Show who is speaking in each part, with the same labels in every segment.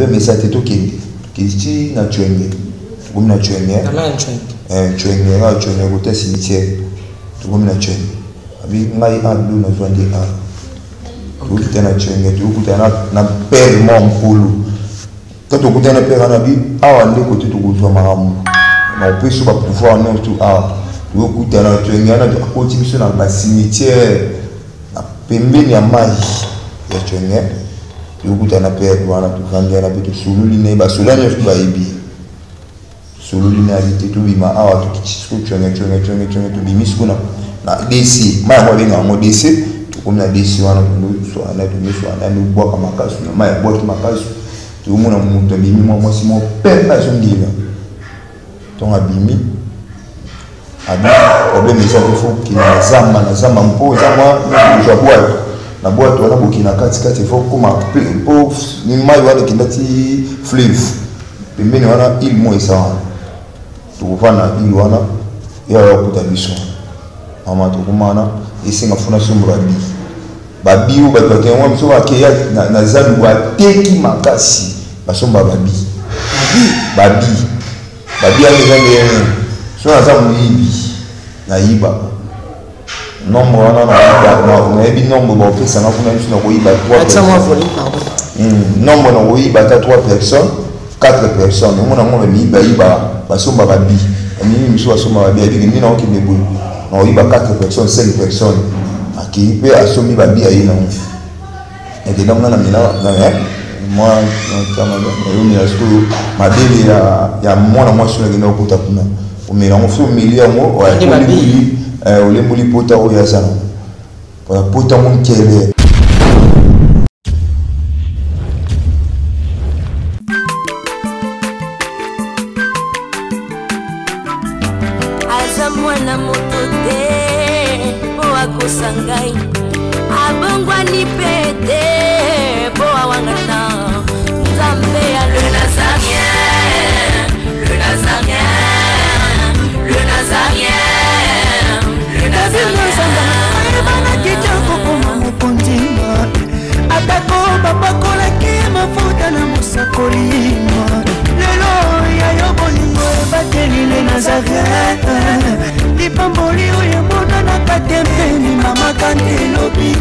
Speaker 1: Mais ça t'est ok. Qui na tuenge. Comme na tuenge. Tuenge là tuenge côté cimetière. Tout comme na tuenge. Abi ngai a do na vendre a. Tout qui na tuenge, tout qui na père mon polo. Quand tu écoutes un père en abi, ah on est côté tout le monde maram. On peut se pouvoir non tout ah. Tu écoutes un tuenge na tu continue sur la cimetière. La pembeni ya mai ya tuenge. Tu écoutes un père voilà tu vendre un peu tout solo liné ba solo ne fi ba ibi. Solo liné habité tout bima ah tu qui tuenge tu bimi skuna. Na DC, mai mo benga mo DC, tu comme na DC wana tu so ana tu so ana no boka makasu na mai boka makasu. Tu mona muto bimi mo si mo penda zongiva. Ton abimi. Abi problème ça il faut qu'il na zamba mpo zamba na boîte. Na boîte wana bokina kati faut kuma po ni mai wana kindati fleuve. Pembeni wana il mo isa. Tu vana il wana ya kutabisho. Mama to kumana isinga funa sumbura bi babi u bato ke ngwa mso ba ke ya na zalu wa teki makasi basomba babi ale zange so na zamu ibi na iba nombo wana na iba na ebi nombo ba ofisa na funa mso na ko iba 3 personnes nombo na ko iba ta 3 personnes 4 personnes mona ngwa mi iba basomba babi mimi mso basomba babi abi ni na o kinebu. On y a 4 personnes, 5 personnes qui peuvent assommer la vie à une. Et que dans la moi, ma belle, il y a moi sur le guinée au Kotapuna. Mais on fait un milliard de mots, on les mouli pota au Yazan. Pour la pota mon kélé.
Speaker 2: Mwana motote po akosangai abongwa ni pete po awangana nzambe ya le nazarien
Speaker 3: bana kitoko koma mokondima atako bapakolaki mafuta na mosakolima lelo ya yo bolingo ebateli le nazarien lipamboli oyo mona na katempeni mama kandelobi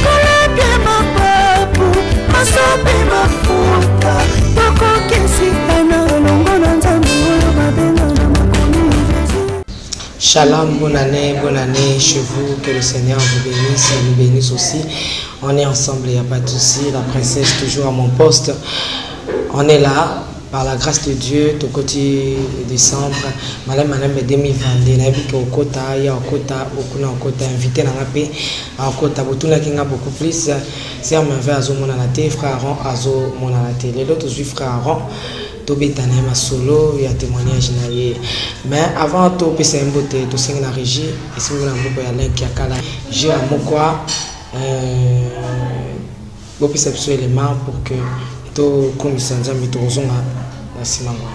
Speaker 3: koleke mapapu masope mafuta tokokesitana longo na nzambe oyo babenga na makomi
Speaker 4: Shalom, bonne année chez vous, que le Seigneur vous bénisse et nous bénisse aussi. On est ensemble, il n'y a pas de souci, la princesse toujours à mon poste. On est là. Par la grâce de Dieu, au côté décembre, madame 2022, na biki au kota ya au kota invité na ngapi au kota botuna kinga beaucoup plus. C'est un merveille azo mona la té frère Aaron azo mona la té. Les autres suivent frère Aaron to betana ma solo ya témoignage na ye. Mais avant to pesa mbote to singa na régie et si vous la mboko ya link ya kala j'ai à mokwa bo pesa pso élément pour que to komisa nzambe to zonga na simango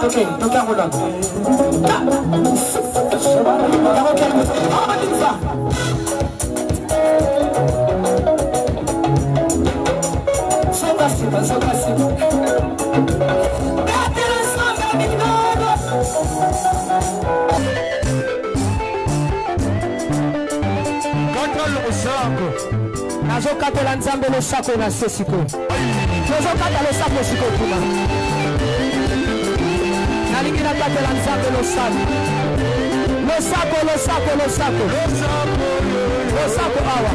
Speaker 5: Okay, toca rolando.
Speaker 3: katela nzambe losako na se sikoyo tozokata losako sikoyo kuna nalingi nakatela nzambe losako awa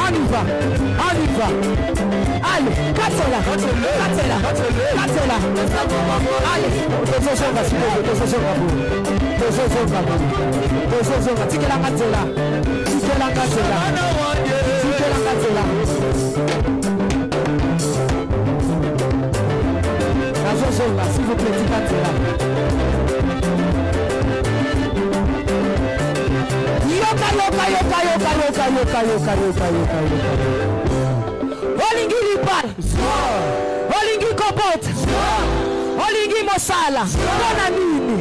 Speaker 3: aniva allez katela allez tozosonga sikoyo tozosonga tikela katela nazosonga s'il vous plaît tikatela yoka olingi libala olingi kopota olingi mosala mpona nini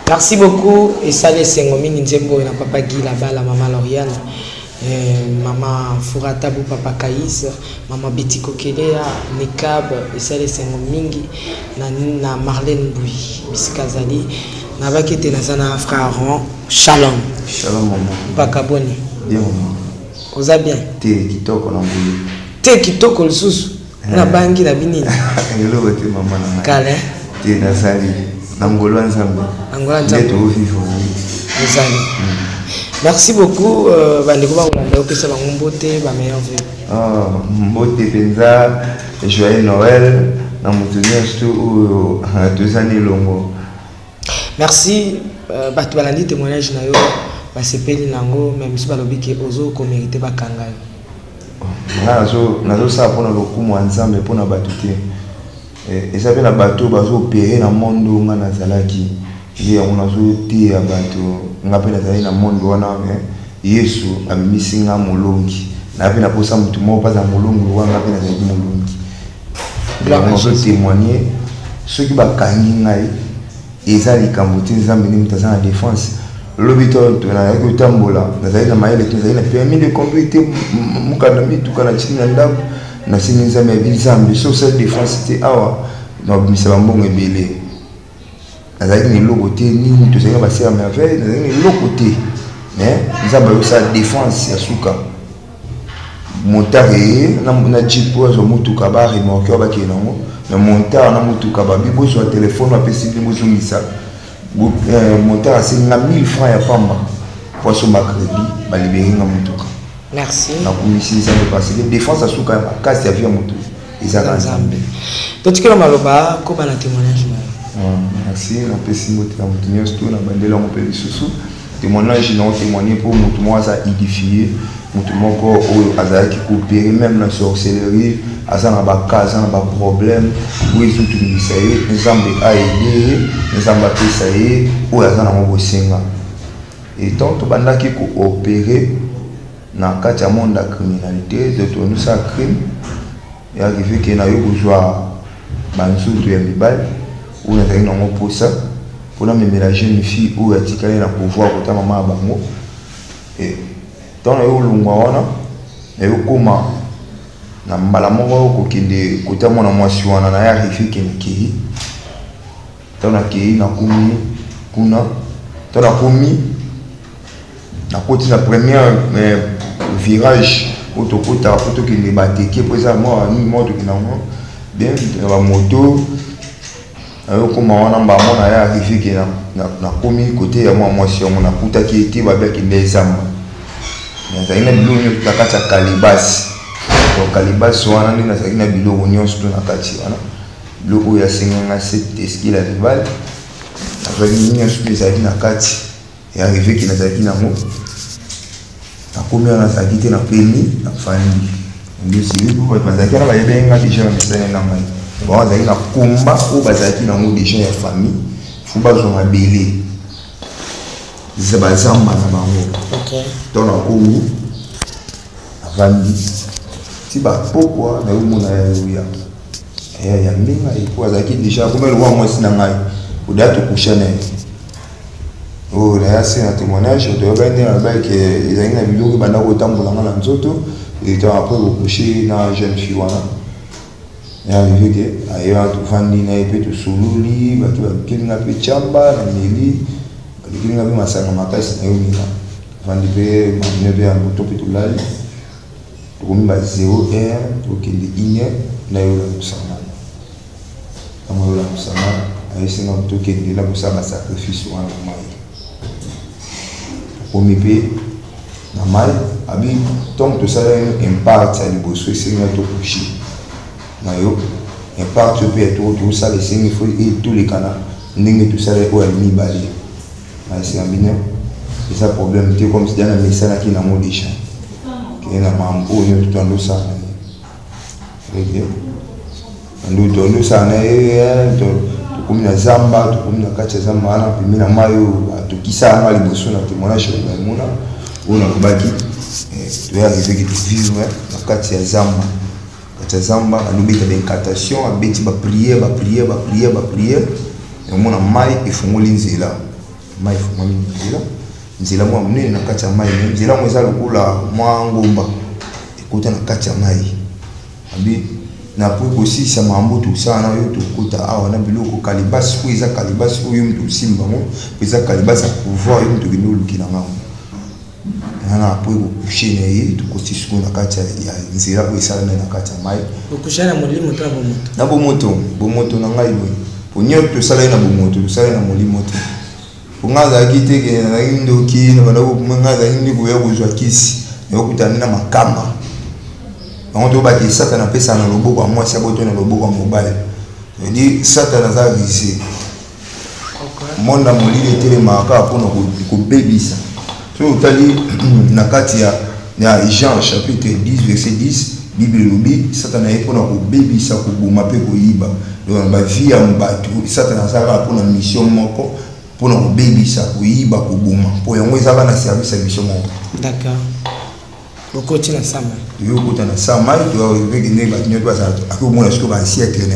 Speaker 4: Merci beaucoup et ça les Sengomini Nzembo et na papa Guy là-bas, la maman Lauriane, maman Furatabu, papa Kaïs, maman Betty Kokelea, Nekab et ça les Sengomingi, na Marlène Bouy, Biskazali, na bakete na sana frère Shalom.
Speaker 1: Shalom maman.
Speaker 4: Papa Boni.
Speaker 1: Bien maman.
Speaker 4: Oza bien.
Speaker 1: Te kitoko na mbuli.
Speaker 4: Te kitoko lususu. Na bangi na binini.
Speaker 1: Hello te maman na.
Speaker 4: Kale.
Speaker 1: Te na sali. Nangolo nzambe.
Speaker 4: Angola nzambe.
Speaker 1: Te ofifu.
Speaker 4: Merci beaucoup. Bandeko ba kolanda opesa bango mbote ba meilleur vœu.
Speaker 1: Mbote penza joyeux Noël na mutunia stu tuzani longo. Merci
Speaker 4: bato balandi témoignage na yo basepeli nango même si balobi ke ozo ko mériter bakanga yo.
Speaker 1: Nazo sa pona lokumu nzambe pona bato te. Eza pe na bato bazo opérer na mondo nga nazalaki. Il y a un autre bateau, on appelle na monde wana Yesu amimisinga molongi. Na pe na posa mutu mo pas za molongi wana pe na za molongi. On peut témoigner ceux qui ba kangi ngai ezali kambuti nzambe ni mutaza na défense. Lobito to na ko tambola na za ina maele to za ina permis de conduire mukana mitu kana chini ndako na sini nzambe ya nzambe so cette défense te awa na bisaba mbongo ebele. Nazali ni lokote nini tozali ba ser merveille nazali ni lokote mais nzamba yo sa défense ya suka montare na jipo zo mutuka ba remorqueur ba kenango mais montare na mutuka ba bibo sur téléphone ba pesi bibo zo misa montare c'est 1000 francs ya pamba pour son crédit ba libérer na mutuka.
Speaker 4: Merci
Speaker 1: na commission ça de passer défense ya suka kasi ya vie mutu ezaka nzambe
Speaker 4: to tikela maloba ko bana témoignage.
Speaker 1: Merci, la personne qui a montré tout, la bandela on peut les sous. Témoignage non témoigner pour tout monde à édifier, tout monde ko azali qui coopérer même la sorcellerie, azana ba cas, azana ba problème, où ils sont tous misayé, nzambe a aidé, nzambe a pesaye, ou azana mo bosenga. Et tant to banda qui coopérer na kati ya monde la criminalité, de tout nous ça crime, et arrivé que na yo besoin banzu de mibal. Ou na tani nango posa pona me mélanger une fille ou atikale na pouvoir kota mama bango et dans le lungwa wana na yo koma na mbala moko ko kende kota mona mwasi wana na ya rifi kenki tona ki na kumi kuna tona kumi na koti na première virage autokota photo kende bateke posa moi ni moto kinango bien ba moto ayo koma wana mbamo na ya arrivé ke na komi côté ya mwasi on a kuta ki ete ba beki mbezamba na zaina bilonyo takata kalibasi to kalibasi wana ni na zaina bilonyo nyonso to na kati wana biloko ya senga cette eskila rival avec nyonso to ezali na kati ya arrivé ke na zaki na mo na komi wana zaki te na peni na fandi ndio siri ko ba zaki na ba yebenga déjà na misene na mai. Bon, il y a un combat où il y a des gens de famille, il faut pas qu'ils belé. C'est pas ça, ok. Dans la cour, la famille. Si pourquoi, mais où mon aïe, il y a déjà comme le moi si nangai, ou date coucher. Oh, là c'est un témoignage de revenir avec les amis de vidéo qui banda autant pour la nzoto et après au coucher na jeune fille voilà. Et arrivé que ailleurs tout fandi na épée tout soluli ba qui na pe chamba na meli qui na pe masanga makasi na yoni na fandi pe ma ne pe moto pe tout là tout ba 0 1 tout qui de igne na yo la musama kama yo la musama aisi na tout qui de la musama sacrifice wana mai pour mi pe na mai abi donc tout ça impact ça liboso c'est na to coucher na yo impact peut être tout ça les signes il faut et tous les canaux ndenge tout ça au mi bali na c'est ambiné c'est ça problème tu comme si dans la message qui na modisha qui na mambo yo tout en ça ok ndo ça na to comme na zamba to comme na kacha zamba na pimi na mayo to kisa na liboso na témoignage na mona on a kubaki tu es arrivé que tu vivre na kacha zamba Zamba a nous bête d'incantation, a bête ba prière et mon mai et fongoli nzela mai fongoli nzela moi mné na kacha mai nzela moi za lokula moi ngomba écoute na kacha mai abi na pour aussi ça mambo tout ça na yo to kota awa na biloko kalibas ko iza kalibas ko yum to simba mo iza kalibas pouvoir yum to binulu kinanga na pour coucher na ye to kosi siko na kacha ya nzela ko isala na kacha mai
Speaker 4: okushana molimo to
Speaker 1: na bomoto na ngai boy ponyo to sala na bomoto to sala na molimo to pongaza kite ke na indo ki na bana ko ngaza indi ko ya bozwa kisi yo kutana na makamba on to ba ki satana pesa na loboko moi sa boto na loboko mobile dit satana za visé monda molile tele maka pona ko bebisa so tali na kati ya Jean chapitre 10 verset 10 Bible lobi satana epona ko bebisa ko boma pe ko yiba donc ba via mbatu satana saka pona mission moko pona ko bebisa ko yiba ko boma po yango ezaka na service ya mission moko
Speaker 4: d'accord beaucoup tina sama
Speaker 1: yo kota na sama to avec ne ba nyo ba sa ako mona sko ba siècle na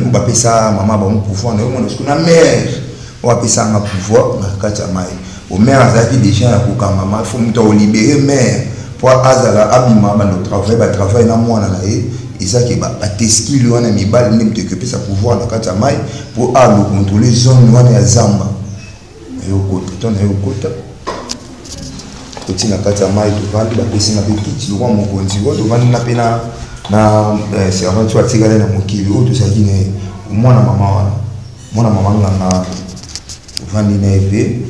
Speaker 1: ou ba pesa mama ba mo pouvoir na mona sko na mère ou ba pesa na pouvoir na kata mai o mère azaki déjà ko ka mama faut mto libérer mère pour azala abima ba no travail na mwana na ye ezaki ba teski wana mibali ne mte que sa pouvoir na kata mai pour a le contrôler zone wana ya zamba yo kota to na yo kota kotina kata mai to vandi ba pesi na petit lo mo konzi wo to vandi na pena na servant tu atigala na mokili o to saki ne mwana mama nganga vandi na ebe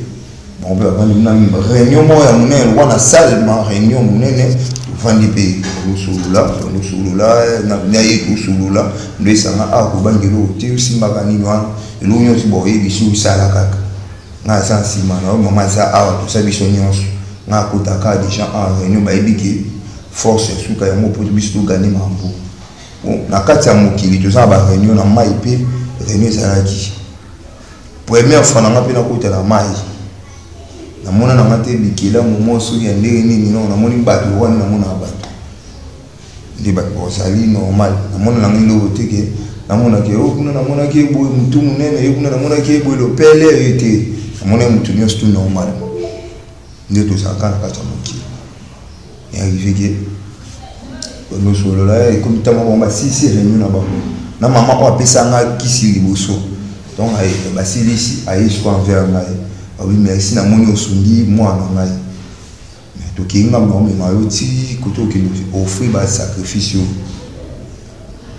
Speaker 1: bon ba vandi na réunion mo ya munene wana salle ma réunion munene to vandi pe lusulula na ye lusulula ndo sanga a ko bangelo ti simba kanini wana lo nyonso bo ye bisu sala kaka na sansi mana mama za a to sabiso nyonso na kutaka déjà en réunion ba ebiki force suka ya mo pour biso gagner mambo bon na kati ya mokili to za ba réunion na mai pe réunion zalaki première fois na ngapi na kota na mai na mona na ngate bikila mo so ya ndenge nini no na moni bato wana na mona bato ndi ba osali normal na mona na ngilo teke na mona ke o kuna na mona ke boy mutu munene yo kuna na mona ke boy lo pele ete na mona mutu nyo stu normal nde to saka na kata mokili et arrivé que nous solo là et comme tamo ba sisi réunion na ba na mama o apesa nga kisi liboso donc ay ba silisi ay so envers ngai oui merci na moni osundi mwana ngai mais to kinga mo me mayoti koto ke nous offrir ba sacrifice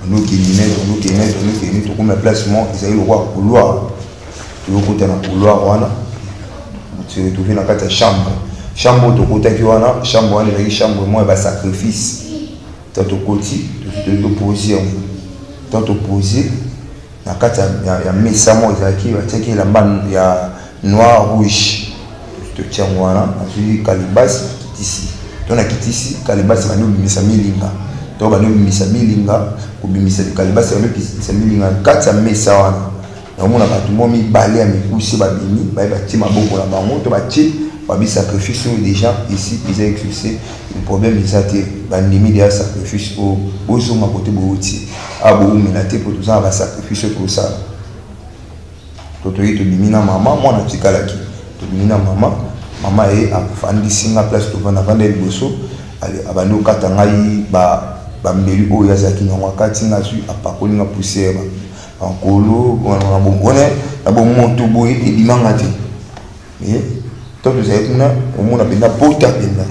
Speaker 1: nous qui ni to comme placement ils le roi couloir to côté na couloir wana tu retrouves dans la chambre de côté qui wana chambre wana la chambre moi ba sacrifice tant au côté de poser na kata ya mesa mo zaki ba teki la ban ya noir rouge to tiens wana azui kalibas kitisi to na kitisi kalibas ba no bimisa milinga to ba no bimisa milinga ko bimisa kalibas ba no bimisa milinga kata mesa wana na mona bato mo mi balé mi pousser ba bimi ba ti maboko na bango to ba ti ba bi sacrifice déjà ici ils ont exaucé le problème ils a été ba ndimi de sacrifice au bozo ma côté bouti abo menate pour tout ça ba sacrifice pour ça to to bimina mama moi na tikala ki to bimina mama e afandi singa place to vana vanda liboso ale abando kata ngai ba bambeli oyo azaki na wakati nga su apakoli na poussière en colo on a bon monto boy et dimangati mais tout ça kuna omona benda pota benda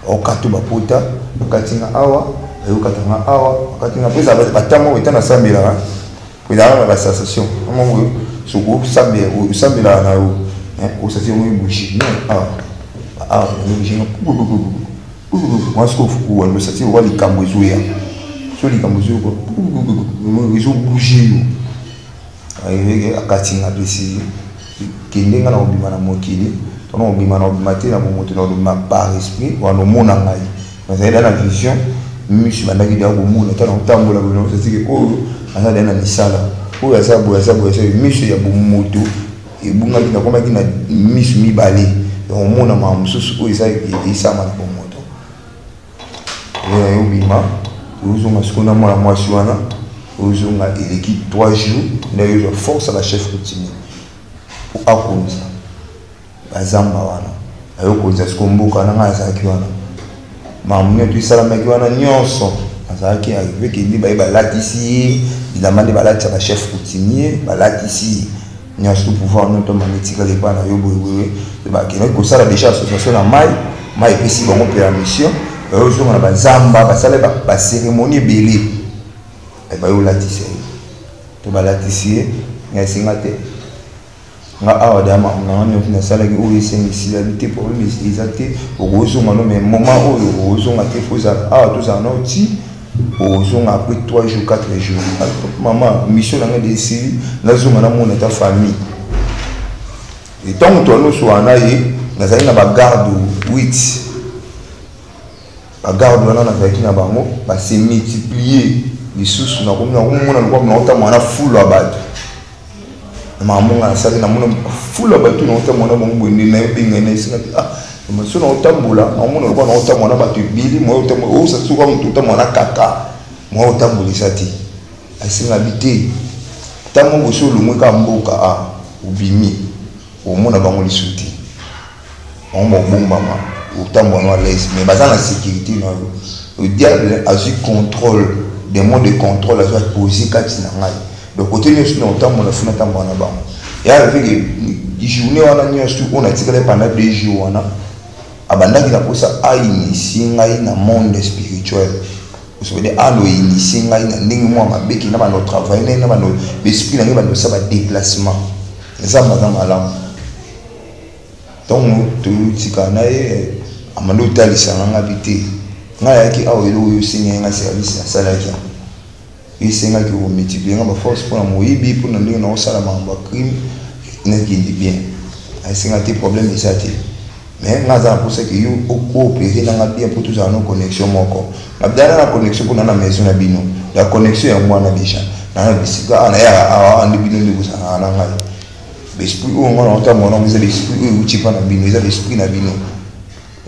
Speaker 1: o kato ba pota katinga awa ayo katanga awa katinga pesa batamo wetana sambela pour la association mon soko sambela na o o sati mo bougie non bougie moi ce que vous le sati o wali kambozoya so li kambozoya ko ils ont bougé ayi akatinga besi kindenga na obima na mokili tono obima na obimate na moto na obima par esprit wa no mona ngai parce que dans la vision misu bandaki dia ko mona tana tambola bono sati ke ko asa dena misala o ya sabu misu ya bomoto e bunga kina koma kina misu mibale o mona ma mususu o isa isama na bomoto yo bima uzo maskuna mwa mwasi wana uzo nga eleki 3 jours na yo force à la chef routinier pour akonza bazamba wana ayo konza sikomboka na nga azaki wana mamunye tu salamaki wana nyonso azaki arrivé ki ndi ba latisi bilamande balati ba chef routinier balatisi nyonso pouvoir no to magnétique le pa na yo boye ba kino ko sala déjà association na mai pesi bango permission eux sont na bazamba basale ba cérémonie belé et ba yo latisi to balatisi nga singate nga awa dama ngani ofina sala ki o ici la lutte problème exacté o zo ngano mais moment o zo ngate poza awa to za no ti o zo nga après 3 jours 4 jours maman mission nga décide la zo ngana mon ta famille et tant que nous so anaye na za ina ba garde 8 ba garde wana na za na bango ba se multiplier les sous na ko na ko na ota mwana full abad mamunga sasa na muna fula batu na otamona bongo ni na binga na isinga maso na otambula na muna ko na otamona batu bili mo otamona o sa suka mtu otamona kaka mo otambulisa ti asinga bite tamo boso lumwe ka mboka ubimi o muna bango lisuti on mo bomba ma otambona wa laisse mais bazana sécurité na le diable a eu contrôle des modes de contrôle a posé katina ngai donc côté nous sur le temps on a fait notre temps on a bas et avec les journées on a on a tiré pendant 2 jours on a abandonné qui a pour ça a initié ngai na monde spirituel vous savez a no initié ngai na ndingi moi ma beki na ba no travail na ba no esprit na ngai ba no ça ba déplacement ça m'a malam donc tout tika na e amando talisa nga habité ngai yaki awo elo yo singa nga service ya sala kia et c'est là que vous multipliez ma force pour la moïbi pour nous dire non ça la mambo crime n'est qui dit bien c'est un petit problème et ça mais on a pour ça que you au coopérer dans bien pour tous nos connexions moko la dernière connexion pour na maison na bino la connexion ya moi na déjà na bisika na ya andi bino ndi kusana na ngai l'esprit où on entend mon nom c'est l'esprit où tu pas na bino c'est l'esprit na bino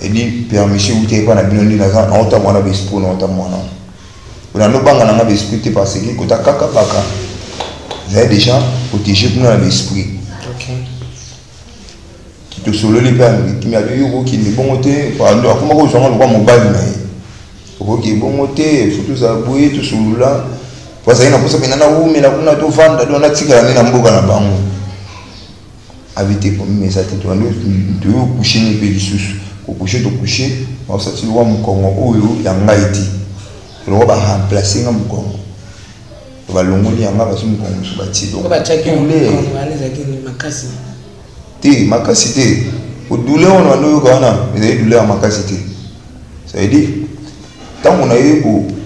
Speaker 1: et dit permission où tu pas na bino ndi na entend mon l'esprit on entend mon nom on a nos banques dans l'esprit parce que quand tu kaka baka vous avez déjà protégé pour l'esprit
Speaker 4: ok
Speaker 1: qui te solo les pères qui m'a dit yo qui est bon côté pendant comment on joue le mobile mais qui est bon côté faut tout ça bouiller tout solo là parce que na posa bina na umi na kuna to vanda do na tika na mboka na bango habiter pour mais ça te doit de coucher ni pe lisusu ko coucher to coucher on ça ti wa mkongo oyo ya ngaiti on va remplacer un mkongo on va longoli yanga ba sumu kongo so bati donc
Speaker 4: ba chaki mkongo anaweza kini makasi
Speaker 1: te makasi te odule on ndo kana mais dule ya makasi te ça veut dire tant on a eu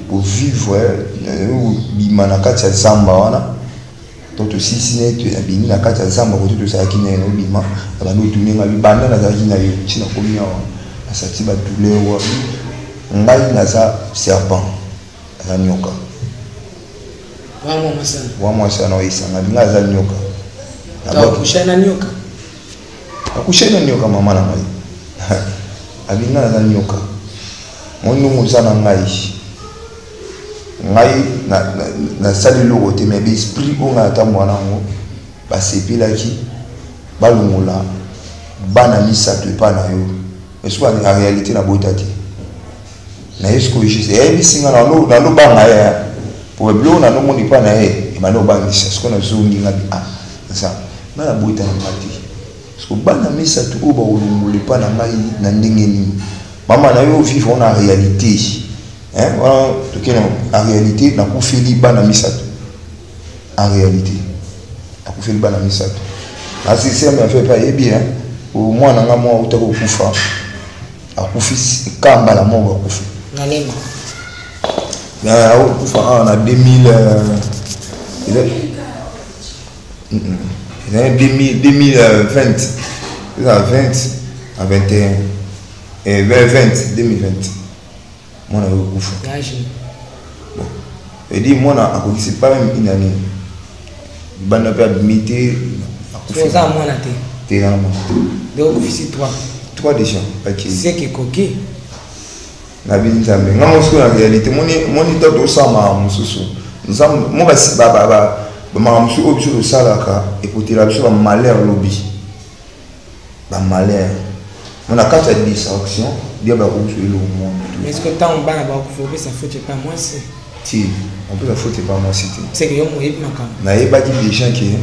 Speaker 1: pour vivre bima na kati ya zamba wana toto sisi ne tu abini na kati ya zamba ko to sa kine no bima ba ndo tuninga bibanda na za kina yo china komia wa asati ba dule wa ngai na za serpent za nyoka wamo sana waisanga binga za nyoka
Speaker 4: na kushana nyoka
Speaker 1: akushana nyoka mama na mai abinga za nyoka monu muzana ngai na sali loko te mais esprit ko ngata mwana ngo basepilaki balungula bana misato epa na yo esuka en réalité na botati na yesko juste et bisinga na lo banga ya pour blo na no moni pa na e ma no banga c'est ce qu'on a zongi ngabi ah ça na boita na mati parce que bana misa tu oba olunguli pa na ngai na ndenge ni mama na yo vivre na réalité hein voilà to kena en réalité na kufeli bana misa en réalité na kufeli bana misa asi sema fait pas et bien au moins na ngamo utako kufa akufi kamba la mongo akufi
Speaker 4: Nalema.
Speaker 1: Na kufa en 2000 2020 ça 20 à 21 et 2020 moi na kufa bon et dit moi na akisi pas même une année bana pa limité
Speaker 4: akufi ça moi na
Speaker 1: te na moi
Speaker 4: donc office 3
Speaker 1: déjà OK
Speaker 4: c'est que coquet
Speaker 1: na binzambe ngamo siko na réalité moni toto sama mususu nzambe mo ba mamusu obiso salaka ekotela biso ba malheur lobby ba malheur on a quatre distraction dia ba ko sur le monde
Speaker 4: mais est-ce que tant on ba ko faut que ça faut pas moi c'est
Speaker 1: ti on peut la faute pas moi c'est
Speaker 4: c'est que yo mo yeba makam
Speaker 1: na yeba ki des gens qui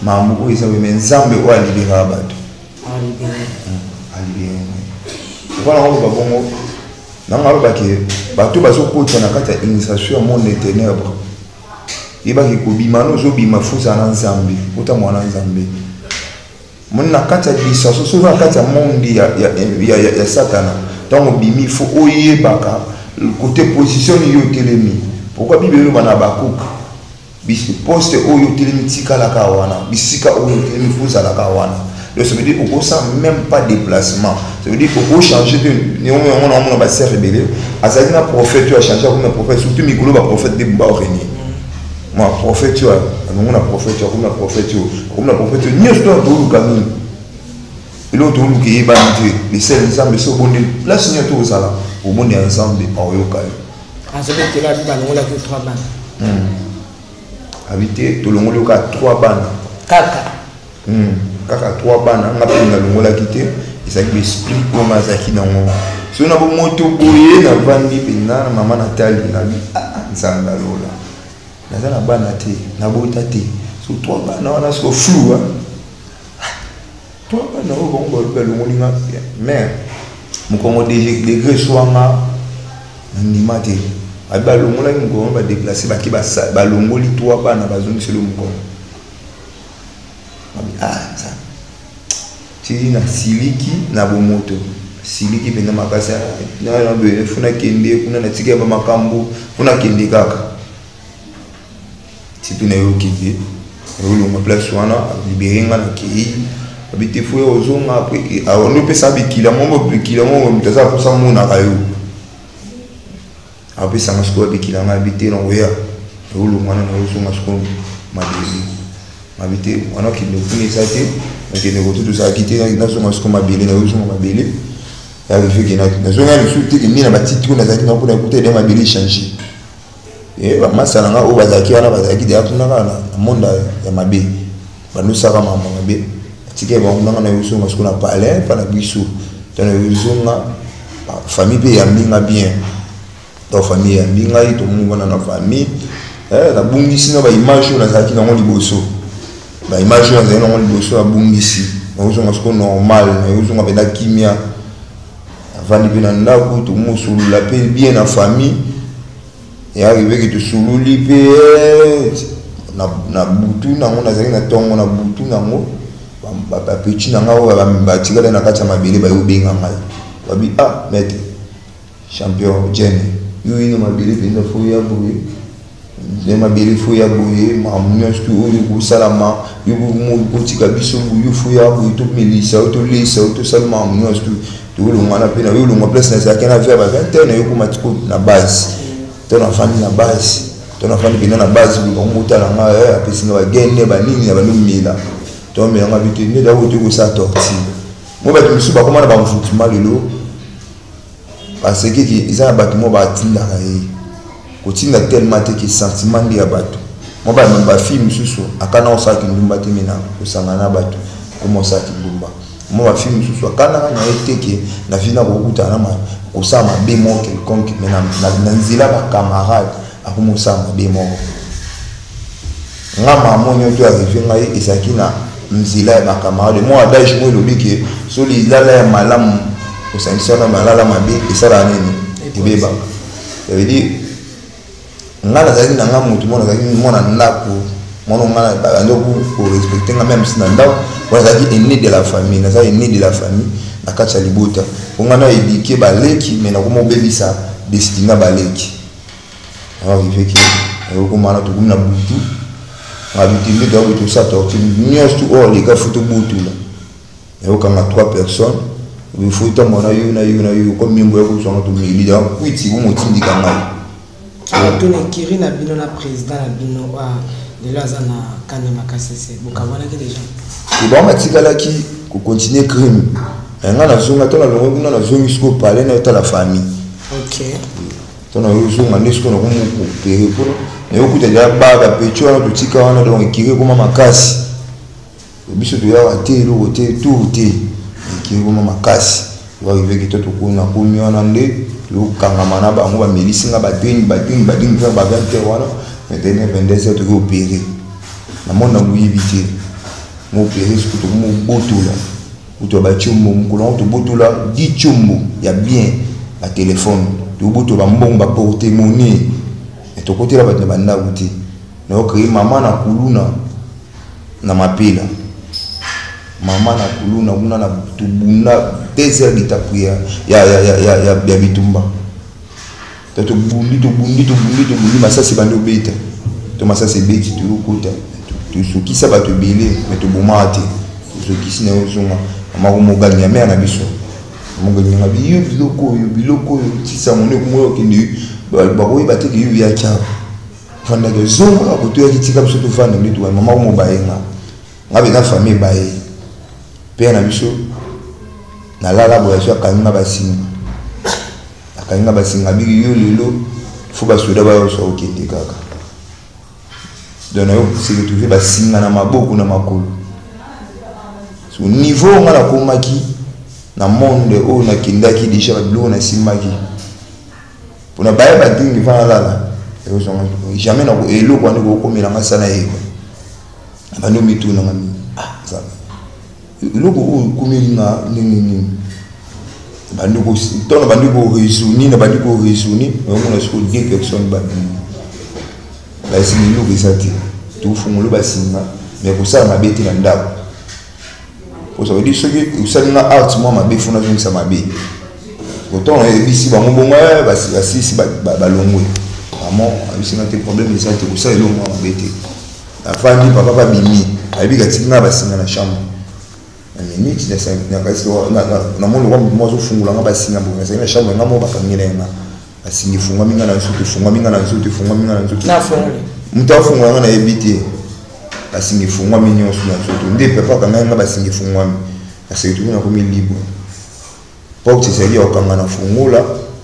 Speaker 1: mamu ko isa mais nzambe o alibera bato alibera voilà on va bongo na ngalo ba ke bato baso ko tana kata initiation monde ténèbres yeba ki ko bimano zo bima fuza na nzambe uta mwana nzambe monna kata distraction so va kata monde ya satana donc bimi faut oyebaka le côté position yo telemi pourquoi bible bana bakuka bisi poste oyo telemi tikala ka wana bisika oyo telemi fuza la ka wana donc ça veut dire qu'on sent même pas déplacement ça veut dire qu'on changer de on va se révéler azali na prophète tu as changé comme un prophète surtout mikolo ba prophète de ba oreni moi prophète tu as on a prophète tu comme un prophète comme un prophète ni histoire de lukami et l'autre luki ba nte les seuls ensemble so bonne place ni to sala au monde ensemble en yoka
Speaker 4: ah c'est que là ba longola que 3 ban
Speaker 1: habiter to longola que 3 ban
Speaker 4: kaka
Speaker 1: kaka 3 bana ngapi na longola kité ezaki esprit comme azaki nango so na bo moto boye na vandi pena na mama Nathalie na bi nzanga lola nazana bana te na bota te so 3 bana wana so flou 3 bana o bongo ba longolinga mais mukongo degré swanga ndima te aba longola mukongo ba déplacer ba ki ba longoli 3 bana bazongi selo mukongo ça tu na siliki na bomoto siliki pena makasa na be funa kende kuna na tika ba makambo funa kende kaka si tu na yo kende yo ma place wana libéringa na ki abité fo yo zonga après a on peut saber qu'il a mon mutaza pour ça mon akayo après ça nga sko qu'il a habité na oya yo lo mwana na yo zonga sko madeli habité on a qui nous finit ça qui ne retourne tout ça quitter dans son masque comme abélé dans son abélé et arrivé qui na zonga le sous qui ni na batiti ko na zaki na pour écouter des abélé changer et ba masala nga o bazaki wana bazaki de atuna kana monde ya mabe ba nous sara mama mabe tike ba nganga na yuso masque na palais pa na biso dans le zonga famille pe ya minga bien dans famille ya minga ito mungu na famille la bungisi na ba image na zaki na ngo liboso ba image na zeno ngoli boso abungisi bazonga siko normal bazonga bena kimia avandi bena ndako to musulu la pe bien na famille et arrivé que tu sululi pe na butu na ngona zali na tongo na butu na ngo ba petit na ngawo ba tikala na kacha mabele ba yobenga ngai babi ah maître champion Jenny yui no mabele pe na fo ya boye les mabeli fouya boye ma munyostu oyo salama yubu mu kotika biso bu fouya boye to melisa to lisa to salama munyostu to lo ngana pe na yo lo place na zaki na vers 20 na yo ko matiko na base to na famille na base to na famille na base bu ko mutala nga apesi na bagene ba nini na balumila to me nga bitu ne da wote ko sa torti mo ba to suba komana ba mfutima lelo parce que ils a battement ba tinda kai kotinda tellement que sentiment de bato mo ba mba film susu akana osaki ndumba te mina osangana bato comment ça ki ndumba mo ba film susu akana na eteke na vina ko kutana ça m'a bémol quelconque mais na nzila ba camarade akomo ça m'a bémol nga maman nyoto arrivé ngai ezaki na nzila ba camarade moi adage moi lobi ke so li la la malamu au sanction na malala mabe esala nini ebeba ça veut dire nga nazali na nga mutu mona zaki mona ndako mona nga bando ko respecter nga même si na ndako voilà zaki aîné de la famille nazali aîné de la famille na kati ya libota nga na éduquer baleki mais na ko mo bebisa destina baleki alors il fait que ko mana to kumna butu nga bitimbi do ko ça to nyos to all les gars photo butu là et quand on a 3 personnes il faut que mon aïe na yo comme mimbo ya ko so to mili da kuiti ko motindi kanga
Speaker 4: to ne kiri na bino na président na bino wa de la zana kanema kasese bokabona ke déjà
Speaker 1: et bon matikala ki ko continuer crime nga na zonga to na longo na zongi sko parler na ta la famille
Speaker 4: OK
Speaker 1: to na yo zonga nesko na ko mo pere ko na yo kuta ya baba pecho na tutika wana donc kiri ko mama kasi biso to ya te lo te tout te kiri ko mama kasi wa ive ki to ko na ko mi wana nde lo kangamana bango ba melisi nga badini ba 20 wana maintenant 22 to opérer na mona nguyibiti mo opérer ce que mo botula uto ba chumbo mukolo to botula di chumbo ya bien ba téléphone to boto ba mbongo ba porter monnaie et to côté la ba banda uti na okri mama na kuluna na mapila mama na kuluna una na tubuna désert d'itapuya ya bitumba to bundi masasi bando beta to masasi beti to kota to sukisa ba to bele mais to bomate to sukisi na ozuma mama ko moganya mère na biso moganya ngabi biloko tisa mone ko moyo kindi ba ko ibate ki yu ya kya fanda ke zonga ko to ya kitika biso to fanda ndi to mama ko mobayenga ngabe na famille baye père na biso na lala boya so kanga basinga akanga basinga bigi yo lelo fuba soda ba so okende kaka dono c'est que tu fais basinga na maboko na makolo so niveau ngala ko maki na monde o na kindaki déjà blo na simaki pona baye ba dingi fa lala e so jamais na ko elo ko ndiko ko mila ngasana yeko abano mituna ngami ça loko ko milinga nini bandiko tono bandiko réuni na bandiko réuni on a sur 2 personnes bandiko la simi loko isati tout fumulo basinga mais ko ça mabeti na ndako ko ça veut dire que usali na art moi mabe funa zo ça mabe autant bisi ba mbonga basi balongwe vraiment abisi na te problème isati ko ça elo moi mabeti afandi papa ba bimi abika tinga basinga na chambre ni ti desa na kasi na mono wa mozo fungula nga basinga bonga sa na chambre nga mo bakangela nga asingi fungwa minga na nsutu fungwa minga na nsutu fungwa minga na nsutu
Speaker 4: na fungwa
Speaker 1: muta fungwa nga na ebiti asingi fungwa minyo su na nsutu ndi pepa kanga nga basingi fungwa asingi tu na ko mi libre porte seri okanga na fungula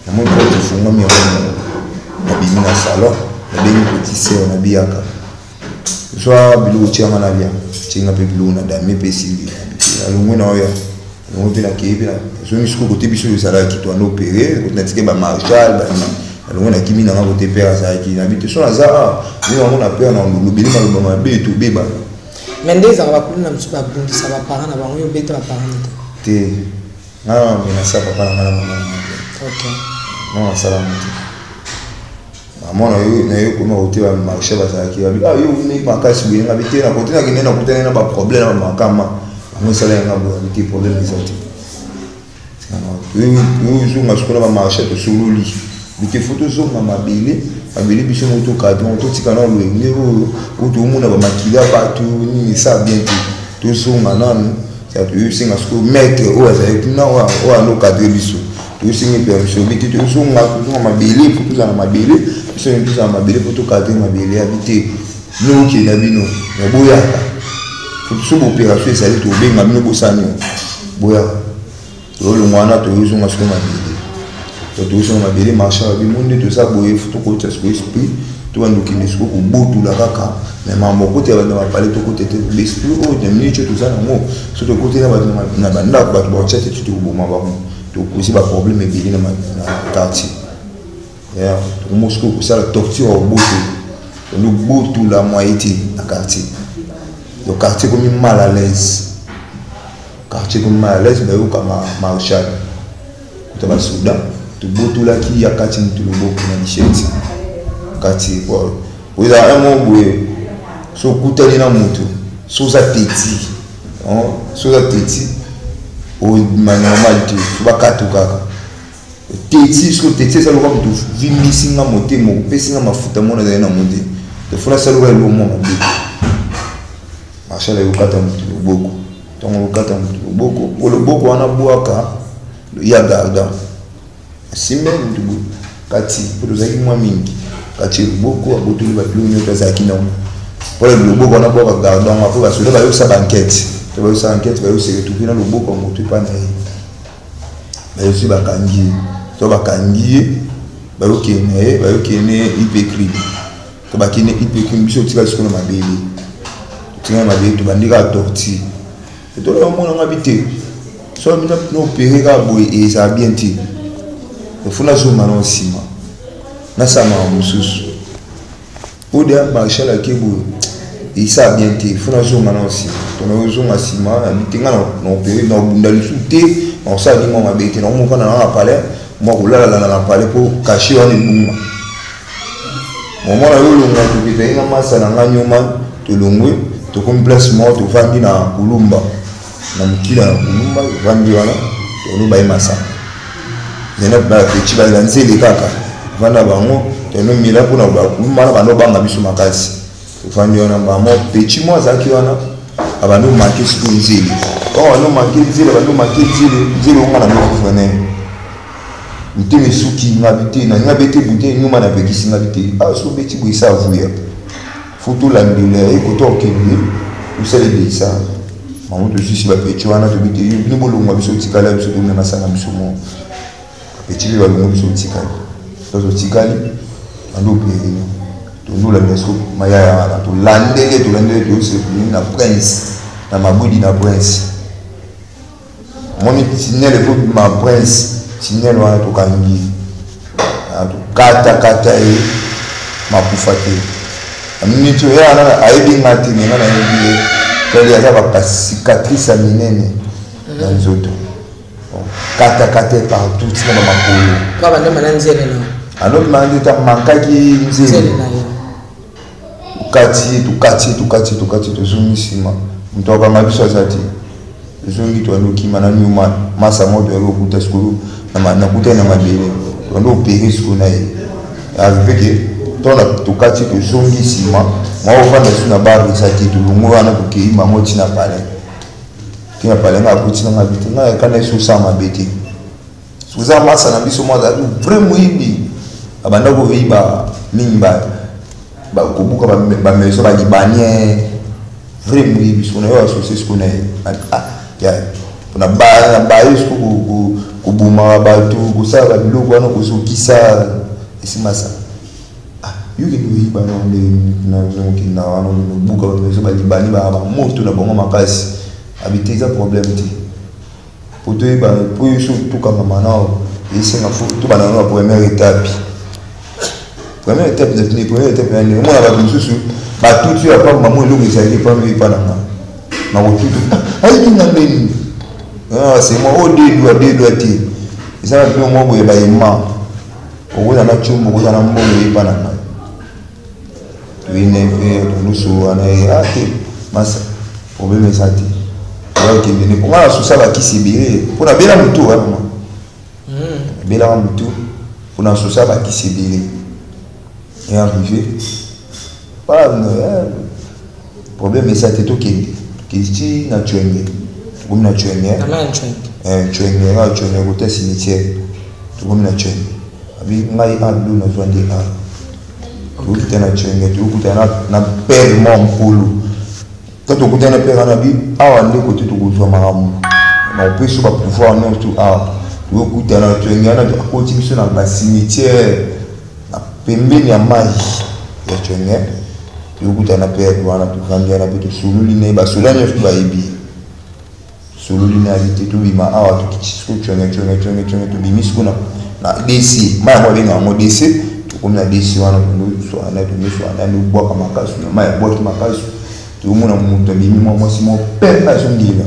Speaker 1: na mo porte fungwa mi na bimi na salon na bimi petit sœur na biaka soit bilu tianga na bia tinga pe bilu na dame pe sili alungu na oya alungu pe na kibi na zoni siko kote biso yosala ki to opérer ko na tike ba marshal ba alungu na kimi na nga kote père sa ki na bite so na za ni on a peur na lobeli ma ba be to beba
Speaker 4: mendeza ba kuluna mtsu ba bundi sa ba parana ba ngoyo beta ba parana
Speaker 1: te na na sa papa na mama
Speaker 4: OK
Speaker 1: non salam maman na yo ko no hotel ba marché ba sa ki ba yo ni makasi bu nga bite na kote na kinena kote na ba problème na makama mo sala nga bo bite problème izati yo zo ngasukola ba marché to sululi bite photo zo mama bele abeli biso moto cadre to tikana lo ngero o to muna ba makila ba to ni sa bien to so ngana ça to yo singa sko maître o azali na o no cadre biso to singa permission bite to so ngaka mabele photo za mabele biso nto za mabele photo cadre mabele habité no ki na bino ya boya photo so opération ezali to benga bino bosani boya to lo mwana to yo so ngaka mabele to so mabele marché ba bimonde to sa boye photo ko tsa sko esprit to ando ki nesko ko botu la kaka mais mambo kote ba na parler to kote l'esprit o de minute to za ngo so to kote na ba na banda ba to ba chat to bo ma ba aussi ba problème ebele na quartier ya to Moscou ko sala torture au bout le bout tout la moitié na quartier le quartier comme mal à l'aise quartier comme mal à l'aise ba yo kama marshal ko ba soudan to bout là qui ya quartier tout le bout na lichette quartier quoi oui là un mot boué so kutani na mutu so za petit so za petit o normal tu ba katuka teti so teti ça le comme tu vimi singa moté mo pesinga mafuta mona za na moté de fona ça le lo mo mabe mashala yo kata mutu boko tongo kata mutu boko o le boko ana buaka ya garda simbe mutu kati pour za ki mwa mingi kati boko abotuli ba plus nyoto za ki na pour le boko ana buaka garda on va faire ça ba yo sa banquette to ba yo sa enquête ba yo se tout na le boko motu pa na ba yo si ba kangi to bakangi bayokene ipecrim to bakene ipecrim biso tika siko na mabele tika mabele to bandika torti to la mona ngabite so mina no opérer ka boy et ça bien ti il faut na zoma na sima na sama mususu o de marshal akebo et ça bien ti il faut na zoma na sima to na zoma sima na bitinga na opérer na bunda lisute on ça dit moi mabete na mo kana na palais moi la parler pour cacher on est bon moment là où l'on a tout été na massa na nganyoma to longwe to comme place mort to vandi na kulumba na mkila na kulumba vandi wana to no bai massa nena ba petit ba lancer les kaka vanda bango to no mila pour na ba kulumba ba no banga biso makasi to vandi wana ba mo petit moi zaki wana abano manquer sur nzeli quand on no manquer nzeli ba no manquer nzeli on na no fene muteme suki ngabite na ngabete bute nyuma na bekisi ngabite so beti buisa vuya photo la ndele ekoto okende usale bisa mamu to sisi ba peti wana to bite ni bolongo biso tikala biso to na masanga biso mo peti le balongo biso tikala to tikali ando pere to ndula meso maya wana to landele to se na prince na mabudi na prince moni tinele pour ma prince signal wana to kangi to kata e mapufate amini to ya na aibi ngati ni ngana ni kali ya ba cicatrice minene na nzoto kata partout na makolo
Speaker 4: kwa bande mananzele no
Speaker 1: alo mandi ta mankaki nzele tukati to zumisima mtoka mabiso zati zongi to ando kimana nyuma masa moto yalo kuta skulu na kuta na mabele ando opérer skulu na ye avec to na tukati to zongi sima mwa ofanda suna bari sati to lungu ana kuki mamo tina pale na kutina ngabiti na kana so sama beti suza masa na biso mwa vraiment ibi abanda ko viba mimba ba kubuka ba meso ba libanien vraiment ibi sona yo associé skulu na ye ya na ba yesu kubuma batu kusala biloko wana kusukisa esimasa yuki ndio bana na wana buka bamezo balibani ba moto na bongo makasi abiteza problème ti poto ba po yesu tuka mama nao esenga fu to bana na première étape ni mona ba mususu ba tout ya pa maman lo ngisali pa mi pa na na wotutu ayi na mbeni c'est moi au deux ti ça va moi boye ba ima o na chumbo ko na mbongo ipana na tuine fe nusu ana ate masa problème sati alors que ni pour la sousa ba kisibire pour na bela mutu wa mama bela mutu pour na sousa ba kisibire et arrivé pas problème sati to kende kisti na chwenge na chwenge chwenge ko cimetière to na chwenge abi ngai adu na vande to kitana chwenge to kutana na père mon polo to kutana père na bi awa ndeko to kuzwa maramu na peso ba pouvoir non tout to kutana chwenge na to akoti biso na ba cimetière na pembeni ya mai ya chwenge to kutana père wana to vande na bitu sululi ne ba sulanya to ba ibi solo linéarité tout bima awa to kitsko chonge to bimisko na DC ma mo benga mo DC to comme na DC wana to so ana to miso ana no boa kama kasu na ma boa to makasu to mona muto bimi mo si mo penda songiva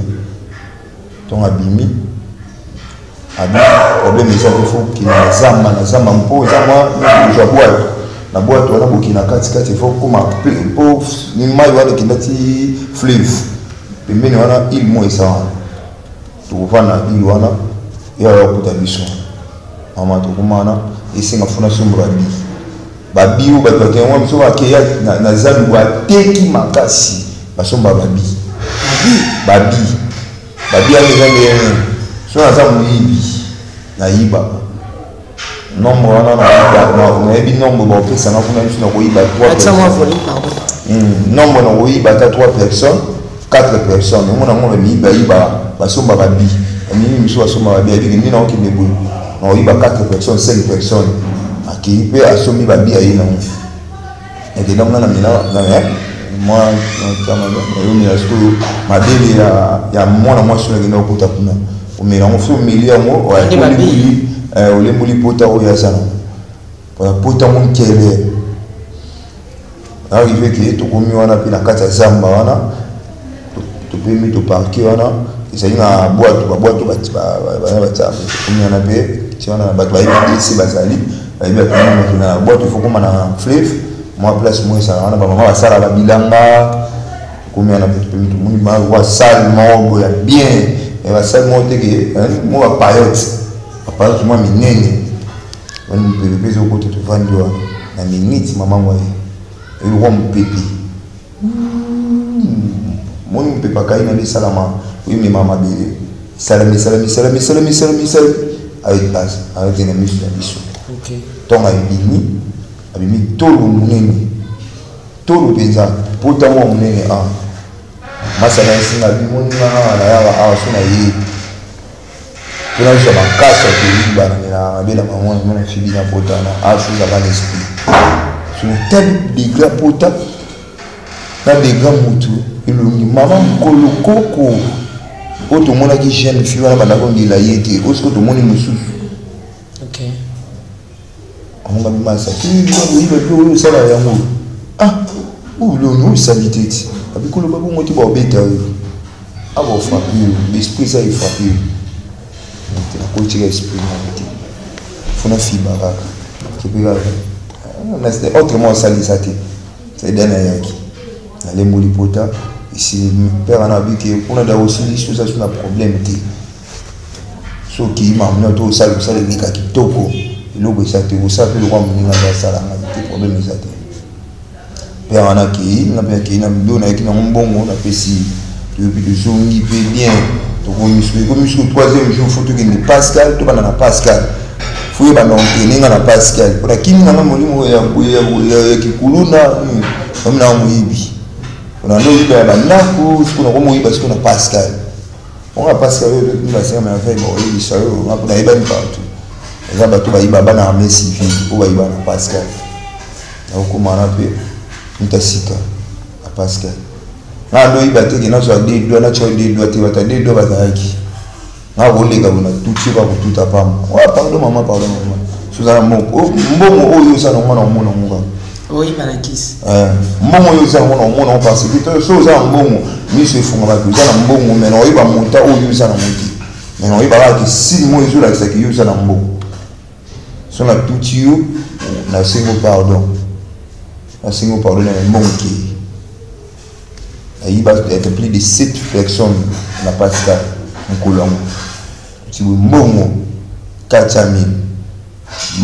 Speaker 1: to ngabimi abi problème ça il faut qu'il na zama mpo zama je bois na boa to na bokina kati faut comme po ni mai wana kindati fleuve pembeni wana il mo isa tukufana il wana ya kutabiswa mama tukumana isinga funa sumbura babi u batwa kenwa msoba ke ya na zalu wa teki makasi basomba babi ale zambe so na zamu yibi na yiba nombre wana na ebi nombre ba pesa na kuna na ko yiba 3 personnes nombre na ko yiba 3 personnes 4 personnes mona mona yiba basomba babi mimi mso basomba babi abi ni na okinde boy na yiba 4 personnes 5 personnes aki pe asomi babi ayi na et que donc na mina na moi kama yumi ya skulu madeli ya mwana mwa shule ngina okuta kuna umela mfu milia mo wa babi ole muli pota o ya sana pour pota mon kele il fait que to komi wana pina kata zamba wana to pemi to parquer wana isa ina boîte ba komi wana pe ti wana ba to ba ici bazali ba iba to na boîte faut comme na fleuve moi place moi ça wana ba mama sala ba bilanga komi wana pe pemi to muni ba wa salle mo ya bien et va salle mo te que moi payotte moi minene on peut peser au côté de Vandoa na minute maman moi et on pépi mon peut pas cailler dans les salama oui mais maman bébé salami avec base avec des amis sur la mission OK ton abimi tolo munene tolo penza pota mo munene masala singa bimoni na ya wa sona yi kuna je makasa de libana na bela maman na fibi na pota na afuza ba l'esprit sur table de grands pota na de grands mutu ilungi maman kolokoko oto mona ki jeune fille wana bana ko ngila yete osko to moni mususu OK on va bimasa ki lo sala yango lo no saliteti abikolo babu moti ba obeta abo frappé l'esprit ça il frappé la culture esprit fona fiba qui peut mais autrement salisate c'est dana yaki na le molipota ici père en habité on a da aussi tout ça sur un problème té so qui m'a amené tout ça les gars qui toko logo ça te ça peut le roi mon na ça là problème ça père en a qui na bien qui na mbona qui na mbongo na pesi depuis le jour il peut bien donc comme sur troisième jour faut que ni Pascal to bana na Pascal faut ba na na Pascal pour kini na molimo ya kikuluna comme na muibi on a no iba ba na ku kuna ko muiba siku na Pascal on a Pascal ni ba sema fait bon il ça on a na iba ni partout za ba to ba iba ba na Messi civil ko ba iba na Pascal na ko mana pe ntasika a Pascal na ndo ibate ke na so de do na cho de do te wata de do bazaki na bolega bona tuti ba kututa pam wa pardon mama suzana moko mbongo oyo sana mwana mwana muka
Speaker 4: oyi bana kiss
Speaker 1: mbongo oyo sana mwana parce que to so za mbongo mi se funga ba kuzana mbongo mena oyi ba monta oyo sana monti mena oyi ba ki si mo yo la ki yo sana mbongo so na tuti yo na singo pardon na mbongo ki il va être plus de 7 personnes na Pascal Nkolongo si vous mbongo 400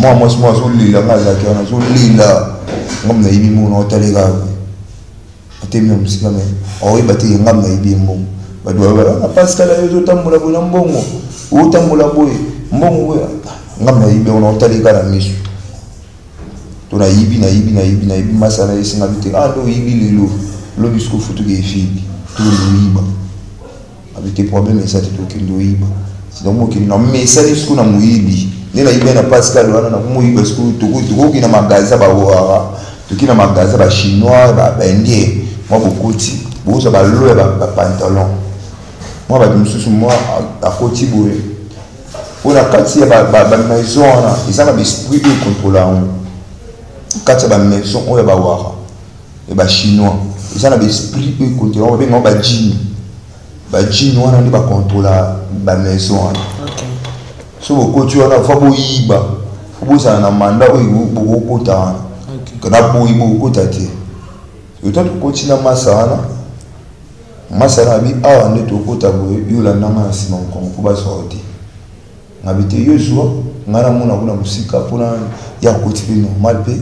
Speaker 1: 000 moi so lila ngaza ke na so lila ngom na ibi mo na otalega atemi msika me o ibati ngam na ibi mbongo badwa na Pascal yo zo tambula bona mbongo o tambula boy mbongo ngam na ibi na otalega na misu to na ibi masala isinga bite do ibi lelo le discours faut que les filles tout le libre avec des problèmes et ça c'est aucun doiba c'est donc moi qui non mais ça discours na muibi ni na ibe na Pascal wana na muiba discours to ki na magaza ba wa to ki na magaza ba chinois ba indien moi beaucoup ti bo ça ba lo ba pantalon moi ba mususu moi à côté boye on a kati ba maison na ils ont l'esprit de contrôler kati ba maison on ba wara et ba chinois ils ont l'esprit de contrôler on ba jini wana ndi ba contrôler ba maison
Speaker 4: OK
Speaker 1: so ko tu wana fa boyiba faut ça na mandat o kota kana boyibo kota te yo to continue masana bi awa ne to kota boye yo la nanga sima ko ba sorti ngabite yo zo ngana mona kuna musika pona ya koti normal pe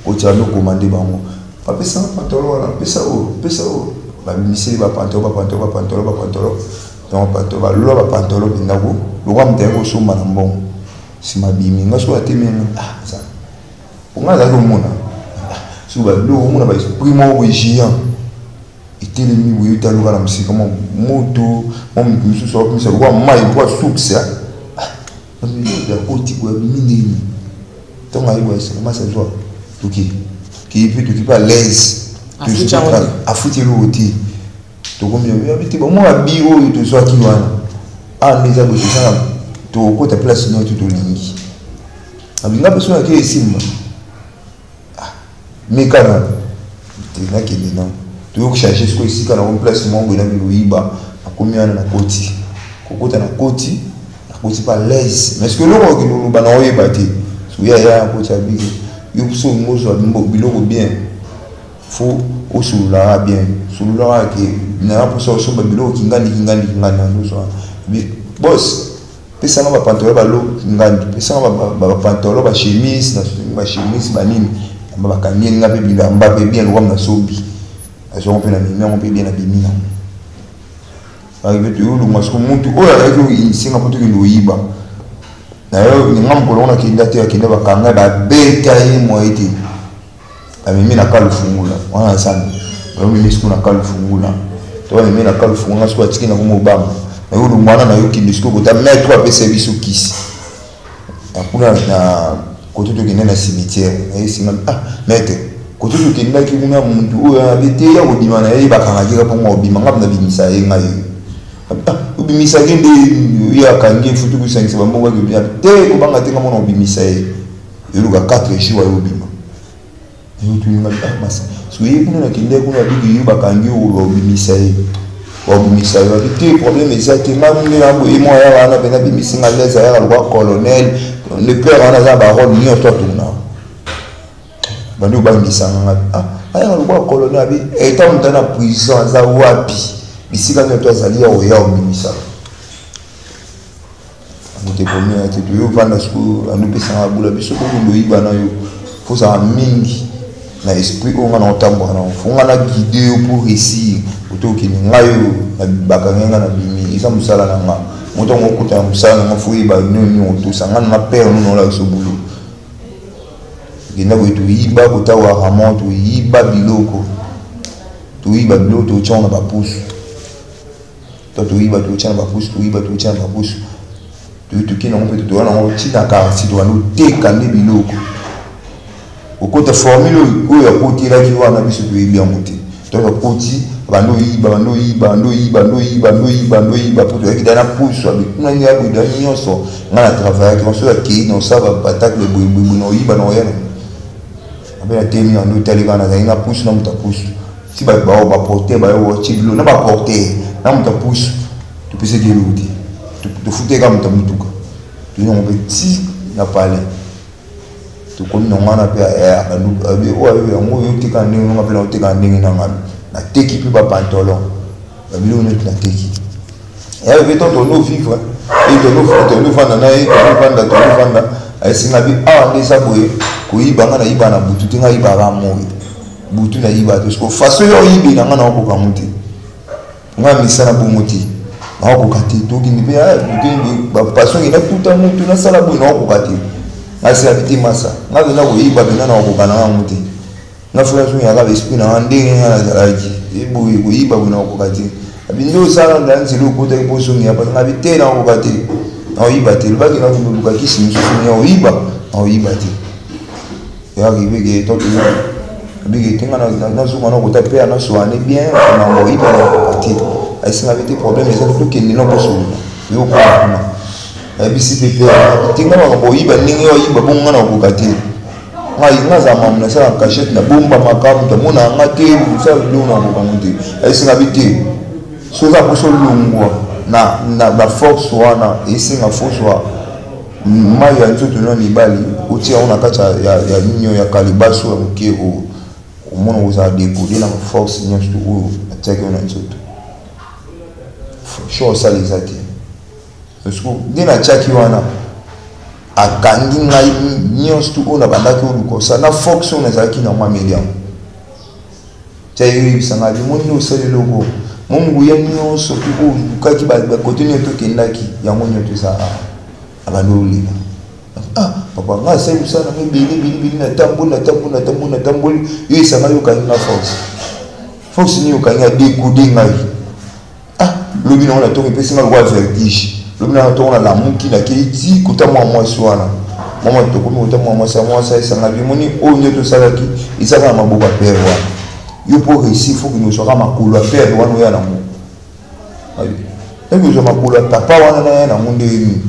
Speaker 1: ko ti alo commander bango pa pesa pantolo wala pesa o ba miseli ba pantolo donc pantolo ba pantolo bindago lo kwa mtengo so mana mbongo sima bimi ngaso atemena ça on a la mona so ba lo mona ba primo ogian itele mi bu yutalo kana musika mo moto mo mbisu so ko misa kwa mai kwa succès de côté quoi minini donc aïe ouais c'est comment ça joue tout qui pas l'aise à foutre l'outil to comme bien habité bon moi bio to soit qui wana ah les abos ça to côté place non tout ligne abinga personne qui est ici mais quand tu n'as qu'une non tu veux changer ce que ici quand on place mon bon ami Louiba à combien na côté côté na côté côté pas l'aise mais ce que l'on qui nous ba na oyebati so ya côté abi yo so mozo biloko bien faut au soula bien soula que na pour ça so biloko kingandi na so mais boss pesa na ba pantalon ba lo kingandi pesa na ba pantalon ba chemise ba nini ba kanien nga pe bilamba pe bien lo na sobi aso on peut na mimi on peut bien na bimina avec tout le monde parce que mutu oya avec isinga poto kindoyiba na yo ni ngambo lona kinda te kinda bakanga ba beta yi moiti amimi na kalufungula wana sana yo mimi siku na kalufungula to mimi na kalufungula siku atikina ko mobamba na yo mwana na yo kindi siku ko ta mettre a pese biso kisi akuna na koto to kinena cimetière na isinga mete koto to kinda ki kuna muntu oya bete ya odima na ye bakanga jika po mobima ngabna bimisa ye ngai ubimisa kende ya kangi futu kusangisa bambo ke bia te ko banga te ngamo ubimisa ye yoruka 4 jours wa ubima yo tu nga masa so ye kuna kende kuna bigi yo bakangi o ubimisa ye wa ubimisa yo te problème exacte ngamu na bo imo ya wana bena bimisinga leza ya lwa colonel le père ana za ba rôle ni to tuna bandu bangisa nga aya lwa colonel abi eta mutana prison za wapi bisika nyo to zalia oya omimisa mote pomia te to yo vanda sku anu pesa ngabula biso ko ndo iba na yo faut ça mingi na esprit on na otambo na fonga na guider pour réussir otoki ngayo na bakanga na bimi isa musala na nga moto ngokuta musala na fuyi ba nyonyo to sanga na père no la so bulu gina ko to iba ko tawa ramon to iba biloko to chona ba pusu to iba to chana ba pusu tu kina on peut to na on tina ka si to no teka ne biloko okota formule o ya koti la ki wana biso to ibi amuti to ko koti bando iba pour to ki dana pusu abi na ya bu da nyonso na travailler ko so ya ki no saba batak le bu no iba no ya abi na temi na no tele kana na pusu na muta pusu si ba porter ba yo chiblo na ba porter na muta pusu tu peux se dire l'outil tu foutais comme ta mutuka tu non petit na parler tu comme non on a pe abi o abi ngo yo tika ndingi ngo pe na tika ndingi na ngalo na teki pe ba pantalon abi lo ne na teki et avec ton no vivre et ton no fanda na et ton fanda ai singa bi a ndesa boye ko ibanga na ibana butu tinga ibara mo butu na iba to ko faso yo ibi na ngana ko kamuti nga misana bomuti na ko kati to ki ni be ba passion ina tuta mutu na sala bo na ko kati ngasi abiti masa nga na ko iba bina na ko kana muti na fura so ya ga esprit na ndenge na zalaji ibu ko iba bo na ko kati abindo sala ndanzi lu ko te ko so ni apa nga bite na ko kati na iba te ba ki na ko lu ka kisi musu ni iba na iba te ya ki be ke to bigi tinga na zuma na kota pe na soane bien na ngo iba na kati ayisinga bete problème eza to kende na boso yo ko na bisi pepe tinga ba boyiba ningi yo yiba bonga na kokate ngai ngaza mamna sa cachette na bomba makamu to mona ngate sa luna ko kamuti ayisinga bete soza boso lungwa na force wana isinga force wa maya nzoto na libali uti ona kata ya ninyo ya kalibaso ya mukero umona uza décoder na force nyonso o attaque na nzoto show ça les até parce que dina chaki wana akangi ngai nyonso o na bandaki o ko ça na force on ezaki na mwa medium tayi bisanga bi moni o sele logo mungu ya nyonso ko kaki ba côté nyoto kendaki ya monyoto ça abanoli papa nga sai sana bili na tambuli yo isanga yo kanga force ni yo kanga décoder ngai lobi na to pe singa lwa vertige lobi na to na la muki na kiti kutamwa mwana mama to komi kutamwa mwasa isanga bi moni o nyoto salaki isanga maboka père wana yo pour réussir faut que nous soit makulu a père wana ya na mo abi zo makulu papa wana na ya na monde ni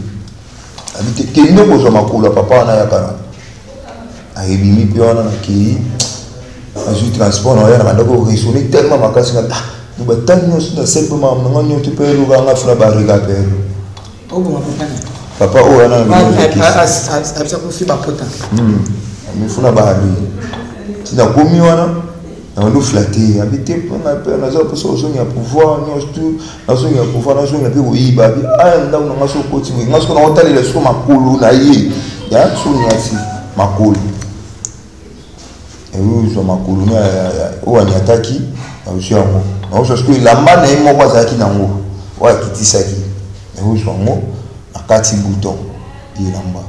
Speaker 1: abite kende ko zo makulu papa wana ya kana ayebimi pe wana na ki azu transport na ya na ndako resonner tellement makasi na nous battons na simplement na nyo tu pe lu nga funa ba regarder papa o wana na
Speaker 4: abisa ko fi ba pota
Speaker 1: mi funa ba ali tina komi wana na ndo flatter habiter na pe na zo so ya pouvoir nyostu na so ya pouvoir na so ya pe ko iba bi anda na ngaso ko ti ngaso na hoteli le so makulu na ye ya so nyasi makulu ezo makulu na o ani ataki na ushango na uso siku ilamba na imo kwa zaki na ngo wa kitisaki ezo ngo akati bouton ilamba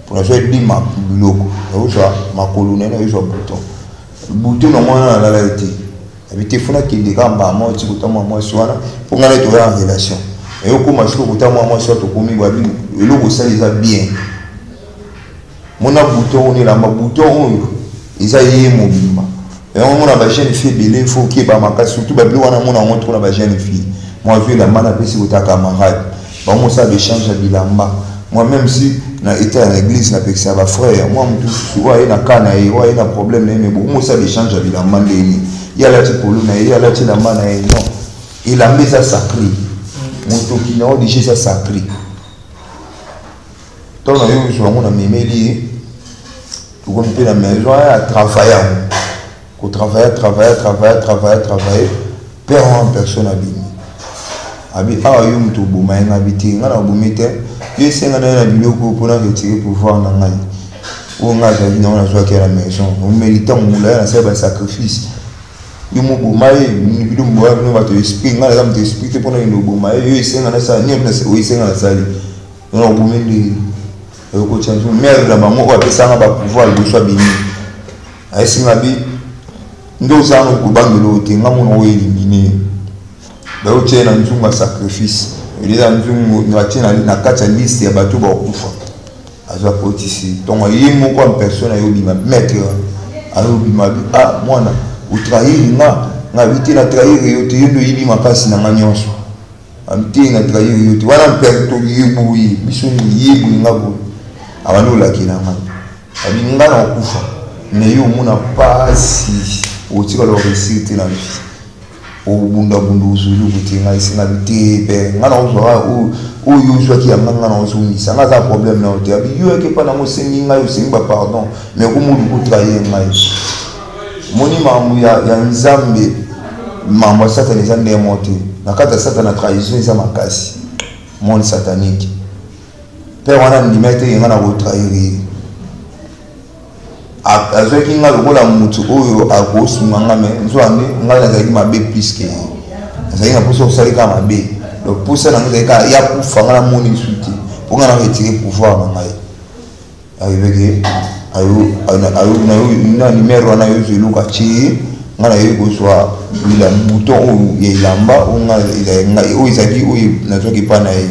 Speaker 1: pour jouer di makuloko ezo makulu na ezo bouton bouton na mwana na la été habité funa ki de kamba mo ti kutama mo swana pour ngale to en relation et yo kuma siko kutama mo swa to komi ba bi eloko saliza bien mona bouton ni la bouton oyo isa ye mobimba et on a ba jeune fille belé faut ki ba makasi surtout ba bi wana mona montre na ba jeune fille moi vu la mana pesi kutaka camarade ba mo ça d'échange bilamba moi même si na été à l'église na pexia ba frère moi mtu souvent ina kana et ouais ina problème mais bon moi ça d'échange bilamba ndeni ya la tipolo na ya la tina mana et non il a mis ça sacré mon toki na déjà ça sacré donc na yo je vais na memeli tu comme pe la maison à travailler ko travailler père en personne abi yo mtu buma nga biti nga na bumite yo senga na biloko pour na retirer pouvoir na ngai o nga za na na zo à la maison on mérite mula na ça sacrifice yo mo buma ni bido mboa no ba to esprit nga na te esprit pour na no buma yo senga na sa ni na o senga na sali no bumeli yo ko change mère la maman o apesa nga ba pouvoir le so bini ai singa bi ndo za no ko bangelo te nga mo no eliminer ba o tena nzunga sacrifice ila nzungu ngatina na kata liste ya batu ba kufa azwa potisi donc yimo kwa personne yo bima maître ayo bima mwana utrahir nga biti na trahir yo te yendo yibi makasi na nganyonso amti na trahir yo te wana perto yibu bisuni yibu ngabo abano la kinanga abi ngana kufa ne yo muna pasi otika lo réussite na vie o bunda zulu kutinga isinga bitepe ngana uzwa o yuzwa ki ngana uzumisa ngaza problème na ote abi yo ke pana mo sengi ngayo sengi pardon mais ko mudu ko trahir ngayo moni mamu ya nzambe mamu satani zande monte na kata satana trahison za makasi monde satanique père wana ndimete ngana ko trahir azwaki nga lokola mutu oyo akosunga nga me nzwande nga nazalaki mabe plus que nazalaki na poso osalika mabe donc posa na nga ya kufa nga na moni suti mpo nga na retire pouvoir na ngai ayebeke na numero wana yo zeluka tie nga na yo kozwa bouton oyo ya elamba oyo ezalaki oyo nazwaki mpa na ye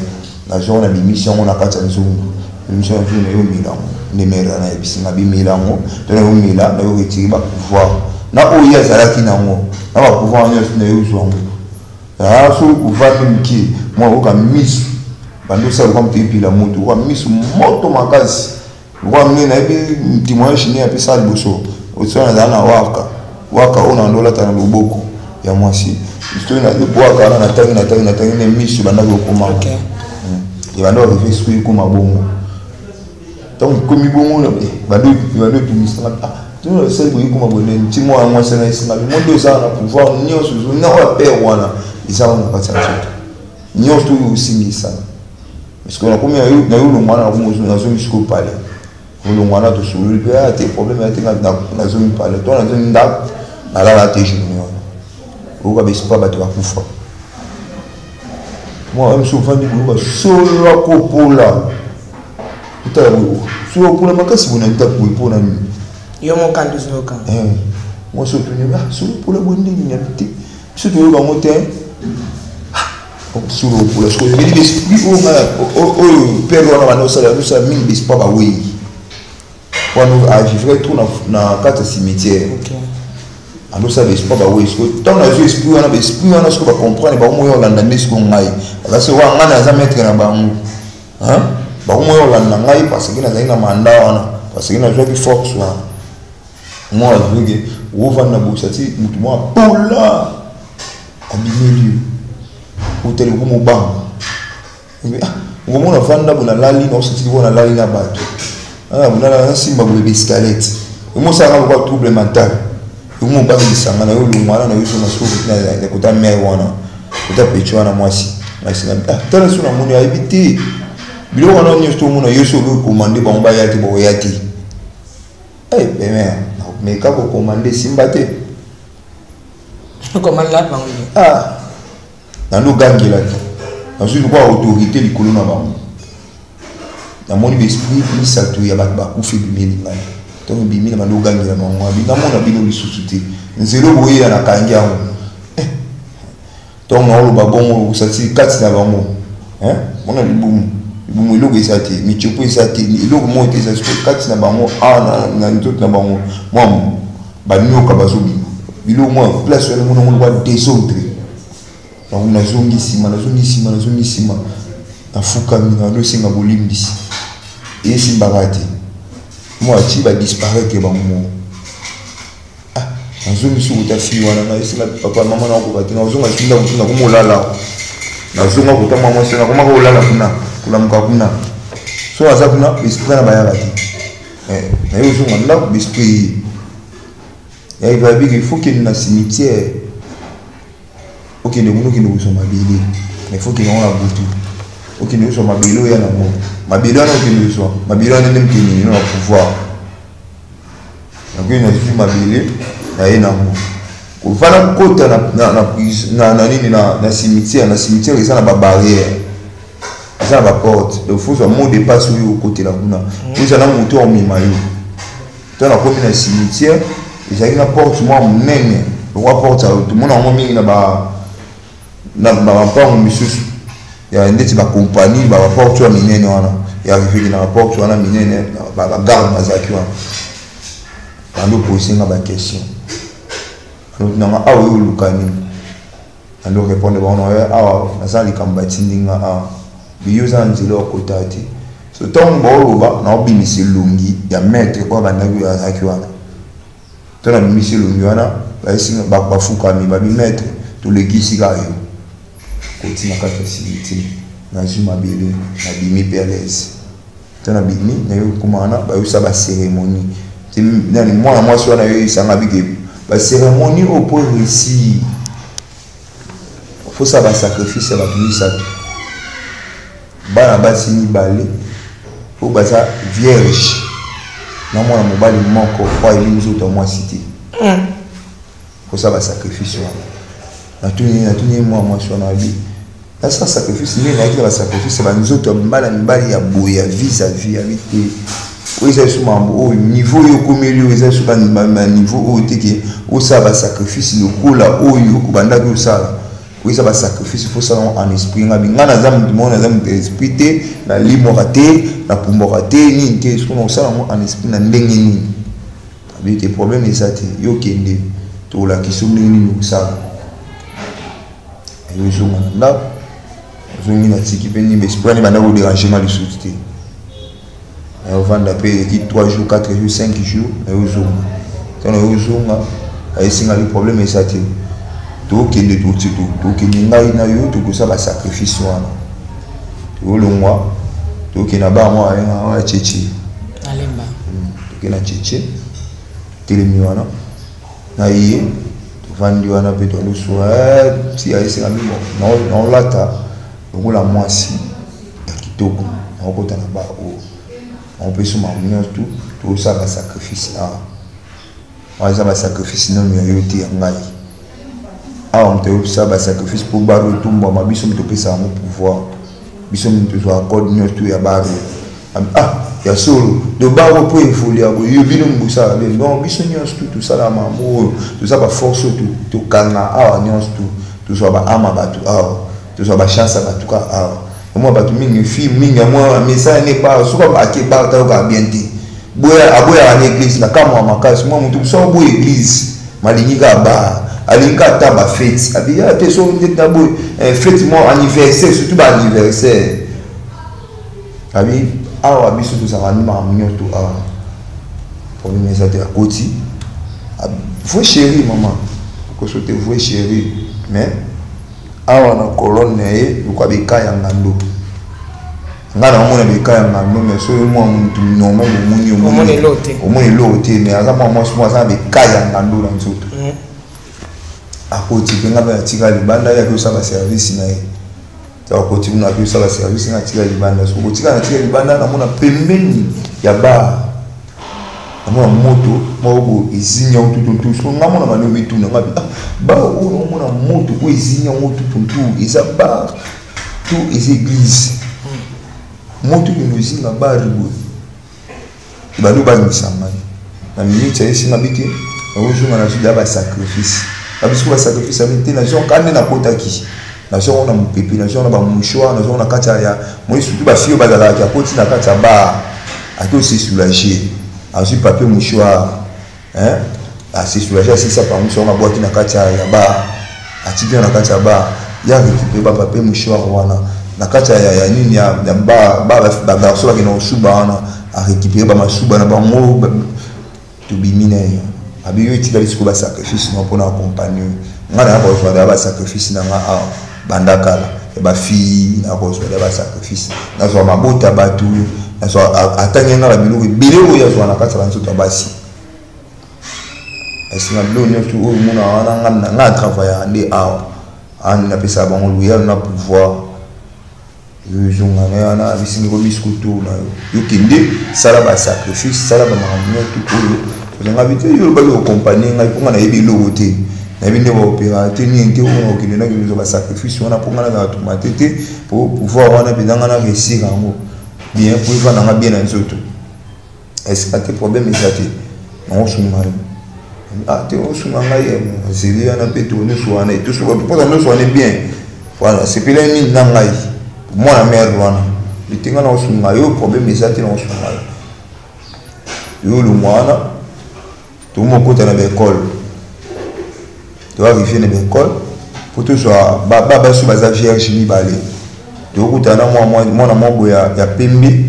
Speaker 1: nazwaka na bimission ngo na kati ya nzungu émission na yo milango nemera na ebisinga bimilango tona yo mila na yo retire ba pouvoir na oyo azalaki nango na ba pouvoir nyonso na yo zwango Ah, so uvandi mki, moi oka misu. Bando ça comme tu la moto, oka misu moto makasi. Oka mne na ebi témoignage ni api ça liboso. Osona na waka. Waka ona ndola tana loboko ya mwasi. Histoire na boaka na tangi ne misu banda ko koma. OK. Et bando arriver sur ko mabongo. Donc comme bongo na bando tu misanga. Tu ne sais pas comment bonner. Tu moi c'est na singa. Mondo ça na pouvoir nyonso na wa père wana. Isa on pas ça. Nyonso tu singi ça. Parce que na combien na yo lo mwana ko mo na zo misiko pale. Lo mwana to solo pe a tes problèmes a te na zo mi pale. Toi na zo nda na la te junior. Ou ka bespa ba te ba kufa. Moi même souvent dit ko solo ko pola. Putain, solo pola makasi bona nda ko pona ni.
Speaker 4: Yo mon kandu zo kan.
Speaker 1: Moi surtout ni ba solo pola bonde ni habité. Surtout yo ba moté. Solo pola so ni l'esprit o perdre na no sala mine bespa ba oui. Quand nous arrivons tout na carte cimetière. OK. Alors ça bespa ba oui, tant na esprit on a esprit on a ce qu'on va comprendre ba mo yo landa nesko ngai. Parce que wa ngana za mettre na bango. Hein? Ba mo yo landa ngai parce que na za ina manda wana. Parce que na joie qui force wa. Moi je veux que ou va na bousati mutu mo pola. Abimeli. Hotel ko mo bang. Ngo mo na vanda bona lali na osati bona lali na bato. Ah bona la simba bo escalette. Mo sa ka ko trouble mental. Mo ba ni sanga na yo lu mwana na yo so na so na ko ta mer wana. Ko ta pecho na mwasi. Na sina tala so na mo ya ebiti. Bilo wana ni sto mo na yo so ko commander ba mba ya ti bo ya ti. Mais quand vous commandez Simbate,
Speaker 4: comment là,
Speaker 1: ah, dans nos gangs là, dans une autorité du colon avant. Dans mon esprit, il s'attouille à battre ou fait du mélinage. Donc, il y a des gangs là, dans mon avis, nous sous-soutés. Nous allons voir la kangia. Donc, on a le bon, ça c'est 4 d'avant. Hein, on a le boum. Il y a des mais tu peux y aller. Il y a des gens qui ont été là, na ndoto na bango moi banyo kabazobi bilo moi place le monde va désordre donc na zongi sima na fukami na do singa bolimbisi et simbarati moi ti va disparaître bango ah na zongi su ta fi wana na singa papa maman na ko ba tina zonga singa ko na ko lala na zonga ko ta maman singa ko ma ko lala kuna kula mukakuna so aza kuna esprit na bayala ti na yo zonga là esprit ya il va dire qu'il faut qu'il na cimetière OK ne muno ki no so mabili mais faut qu'il on la butu OK ne so mabilo ya na mo mabilo na ki no so mabilo na nem ki ni no pouvoir donc il na su mabili na ina mo ko fana kota na nini na cimetière ça na ba barrière ça va porte il faut un mot de passe au côté là kuna vous allez monter au mimayo dans la commune cimetière ils ont une porte moi nene on porte tout le monde en mingi na ba pas monsieur il y a une petite compagnie ba porte wa minene wana il arrive na porte wana minene ba garde mazaki wana ando poser na question donc na awo lukani ando répondre ba on awa na sali kambati ndinga biyoza nzilo kotati so tant boloba na obimisi lungi ya maître kwa bandaku ya akiwana tona bimisi lungi wana basinga bafuka mi babi maître to le kisika yo kotina ka facilité na zuma bele na bimi perles tona bimi na yo kumana ba yo sa ba cérémonie nani moi so na yo isanga bige ba cérémonie au pour réussir faut ça ba sacrifice ba tout ça bana basi ni balé ou baza vierge na mwana mobali moko kwa elinzo to moi cité pour ça ba sacrifice na tuni moi so na bi na ça sacrifice ni na ki ba sacrifice ba nzoto mbala mbali ya boya vis-à-vis avec oui c'est sur au niveau yo komeli c'est sur un niveau au teke ou ça ba sacrifice le kola oyo kubanda ko ça oui ça va sacrifice il faut ça en esprit ngana zamu dimona zamu esprit na limorate na pumborate ni te ce qu'on ça en esprit na ndenge ni avec des problèmes et ça yo kende to la qui sont ni ça ayozonga na ndako ozongi na tiki mpe nimba esprit ane banda kodérangement lisusu te ayovanda mpe eleki 3 jours 4 jours 5 jours ayozonga tana ayozonga ayesinga li problème eza te tokende tokende ngai na yo tokosala basacrifice wana tolongwa tokende na ba mwa ya cheche tokende na cheche telemi wana na ye tovandi wana mpe toloswa si ayesinga mi naolata lokola mwasi ya kitoko naokota na ba oyo naopesa mamunyo tu tosala basacrifice awa eza basacrifice nano ya yo te ya ngai awa moto ayopesa basacrifice mpo baro etumbwama biso moto opesa yango pouvoir biso moto tozwa accord nyonso ya baro ya solo de baro mpo efoli yako yo bino mobosala le donc biso nyonso tu tosala mamo oyo toza baforce oyo tokanga awa nyonso tu tozwa baama bato awa tozwa bachance ya bato ka awa omwa bato mingi fi mingi amwa mesa ne pa soka bake ba tayoka bien te aboyaka na église na kamwa makasi mwa motu so boye église malingi ka ba alingi ata bafete abi ya te so nde ta boye fete mo anniversaire surtout baanniversaire abi awa biso tozalaka ndi makambo to awa problème eza te akoti voi chéri mama okoso te voi chéri mais awa na colonne na ye lokwa beka ya ngando nga na omona beka ya ngando mais so mwa mutu normal omoni elo te mais aza mwa mwasi mwa aza na beka ya ngando na nzoto akoti mpe nga mpe atika libanda ye akosala baservice na ye akoti muna akosala baservice nga atika libanda so kotika na tika libanda namona pembeni ya bar namona moto moko ezinya ututuntu so nga mona balobi tuna nga bi bar oyo namona moto oyo ezinya ututuntu eza bar to eza église moto kino ezinga bar boye balo bangisa ngai na minute ayesinga bite akozonga na zuda basacrifice abiso basacrifice ami te nazo kande nakotaki nazo na mopepe nazo na bamouchoir nazo na kati ya moi surtout bafio bazalaka akoti na kati ya bar akosi soulager azwi papier mouchoir asi soulager asisa pamouchoir na boaki na kati ya bar atiki na kati ya bar ya récupérer ba papier mouchoir wana na kati ya nini ya ba garçon qui na suba wana a récupérer ba masuba na bango tubimine abi yo itikali siko ba sacrifice no pona accompagner ngana ya ko ba sacrifice na nga bandakala ba fille na ko ba sacrifice na so mabota batu na so atanya na biloko biloko ya so na kati ya nzoto basi esinga biloko nyoto oyo muna wana nga travailler ande awa ani na pesa bango loyal na pouvoir yozonga na yana bisingi ko biskutu na yo kende sala ba sacrifice sala ba makambo tout oyo ozanga bite yo ba yo compagnie ngai ponga na yebi logo te na bine ba opérateur ni nte oyo okende na kizo ba sacrifice wana ponga na automate te pour pouvoir wana bidanga na réussir yango bien pour vivre na bien na nzoto est-ce que problème ezate na osuma te osuma ngai zeli na peto ne soana et tout so pour na soana bien voilà c'est pile ni na ngai moi la mère wana bitinga na osuma yo problème ezate na osuma yo le mwana tout mon côté na l'école tu vas arriver na l'école pour tout soit baba sur baza vierge ni balé tu okutana mwana mongo ya pembe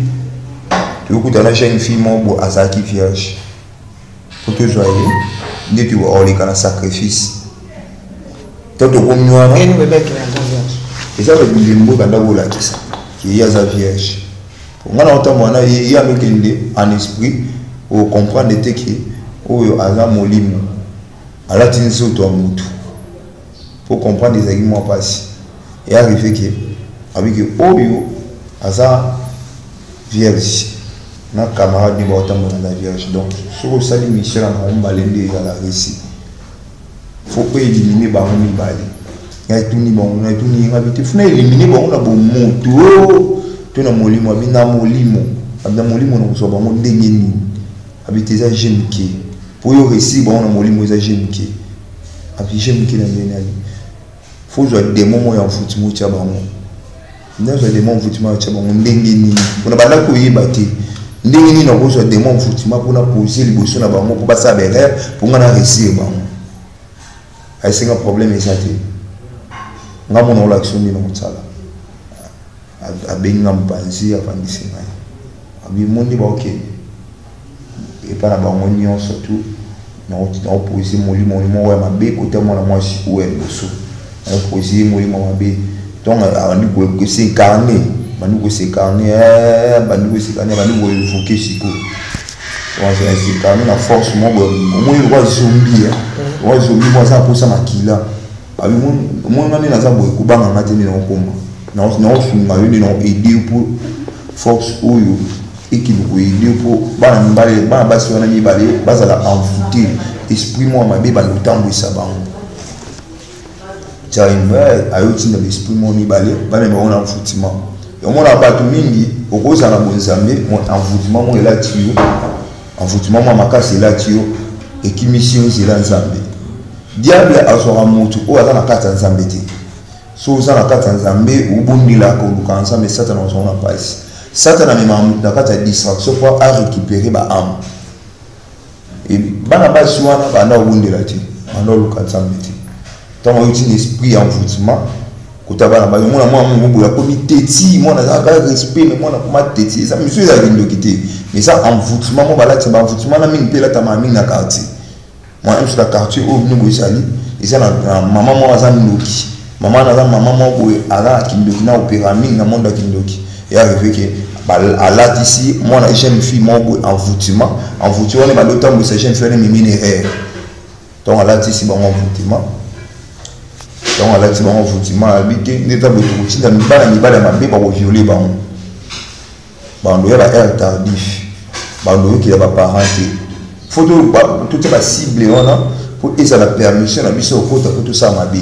Speaker 1: tu okutana jeune fille mongo azaki vierge pour tout soit ndi tu olika na sacrifice toto komnywana
Speaker 4: et nous bébé qui est vierge
Speaker 1: et ça le bilimbo banda bola kisa qui y a sa vierge pour ngana otamwana y a lokende en esprit au comprendre te que oyo aza molimo alati nzoto ya mutu pour comprendre des arguments passés et arriver que avec oyo aza vierge na camarade ni ba otamwana na vierge donc soko sali mission na mbalende ya la réussite faut pas éliminer ba mu bali ya tuni bon na tuni ngabiti funa éliminer bon na bo mutu to na molimo abina molimo na so ba mo ndenge ni abiti za jeune qui pour yo réussir bon na molimo za jeune qui abi jeune qui na ndeni faut jouer des moments en football cha bango ndazo des moments football cha bango ndenge ni kuna banda ko yibati ndenge ni na ko jouer des moments football pour na poser liboso na bango pour passer derrière pour ngana réussir bango ay c'est un problème exacté nga mona relaction ni na tsala abenga mpanzi afandisi ngai abi mundi ba ok et pas la bangonio surtout non opposé molimo wa mabe côté mona moi si ou elle so opposé molimo mabe donc ani ko se carnet banu ko se carnet banu ko se carnet banu ko évoquer siko on se carnet la force moi moi il va zombie moi zombie moi ça pour ça makila abi moi ngani na za boy ko banga ngati ni na komba non sunga yo ni non aider pour force oyo équipe ko aider pour bana mbale bana basi wana ni bale bazala envoûter esprit moi mabe ba lutambo isa bango Jaimba ayoti na l'esprit moi ni bale bana ba on envoûtement yo mona bato mingi okoza na bonzambe mon envoûtement moi là tio envoûtement moi makasi là tio et qui mission c'est là nzambe diable azora mutu o azana kata nzambe te so za na kata nzambe ubundila ko lukanza mais satana on a pas satana même na kata distraction pour à récupérer ba âme et bana ba suana bana ubundila ti bana lukanza mbeti tant on utilise l'esprit envoûtement kotaba na ba mona moi mungu ya comité ti mona za ka respect mais mona kuma teti ça monsieur za lindo kité mais ça envoûtement mo bala ti ba envoûtement na mingi pela ta mami na quartier moi je suis la quartier au nous sali et ça na maman moi za ndoki maman na maman moi ala kindoki na opéra mingi na monde kindoki et arrivé que à là ici moi na jeune fille moi envoûtement on est ba l'autre mo jeune fille ni minérale donc à là ici bon envoûtement donc à là ici bon envoûtement habité n'état de routine dans ni bala ma bébé pour violer ba on ba air tardif ba on qui va parenté photo tout est ciblé on a pour esa la permission na biso ko ta tout ça ma bi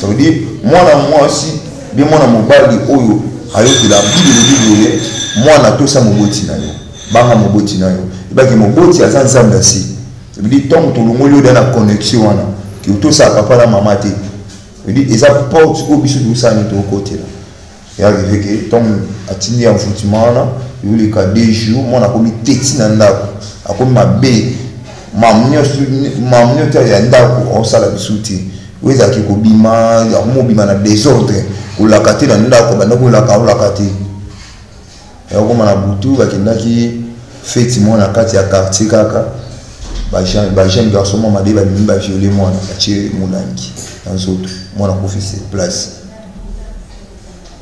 Speaker 1: ça veut dire moi aussi bien moi na mobali oyo ayoki la bible moi na tout ça moboti na yo banga moboti na yo ibaki moboti azanza ndasi ça veut dire tant to longolo dans la connexion wana ki tout ça papa la maman te ça veut dire esa porte au biso tout ça ni to côté là et arrivé que tant atini envoûtement na yo le cas des jours moi na komi teti na ndako akomi mabe mamnyo ta ya ndako osala bisuti weza ki kobima ya mobima na désordre ulakati na ndako bandako ulakati ya koma na butu bakendaki feti mona kati ya quartier kaka ba jeune garçon mama de ba mimba violer mona atie mulangi nzoto mona professé place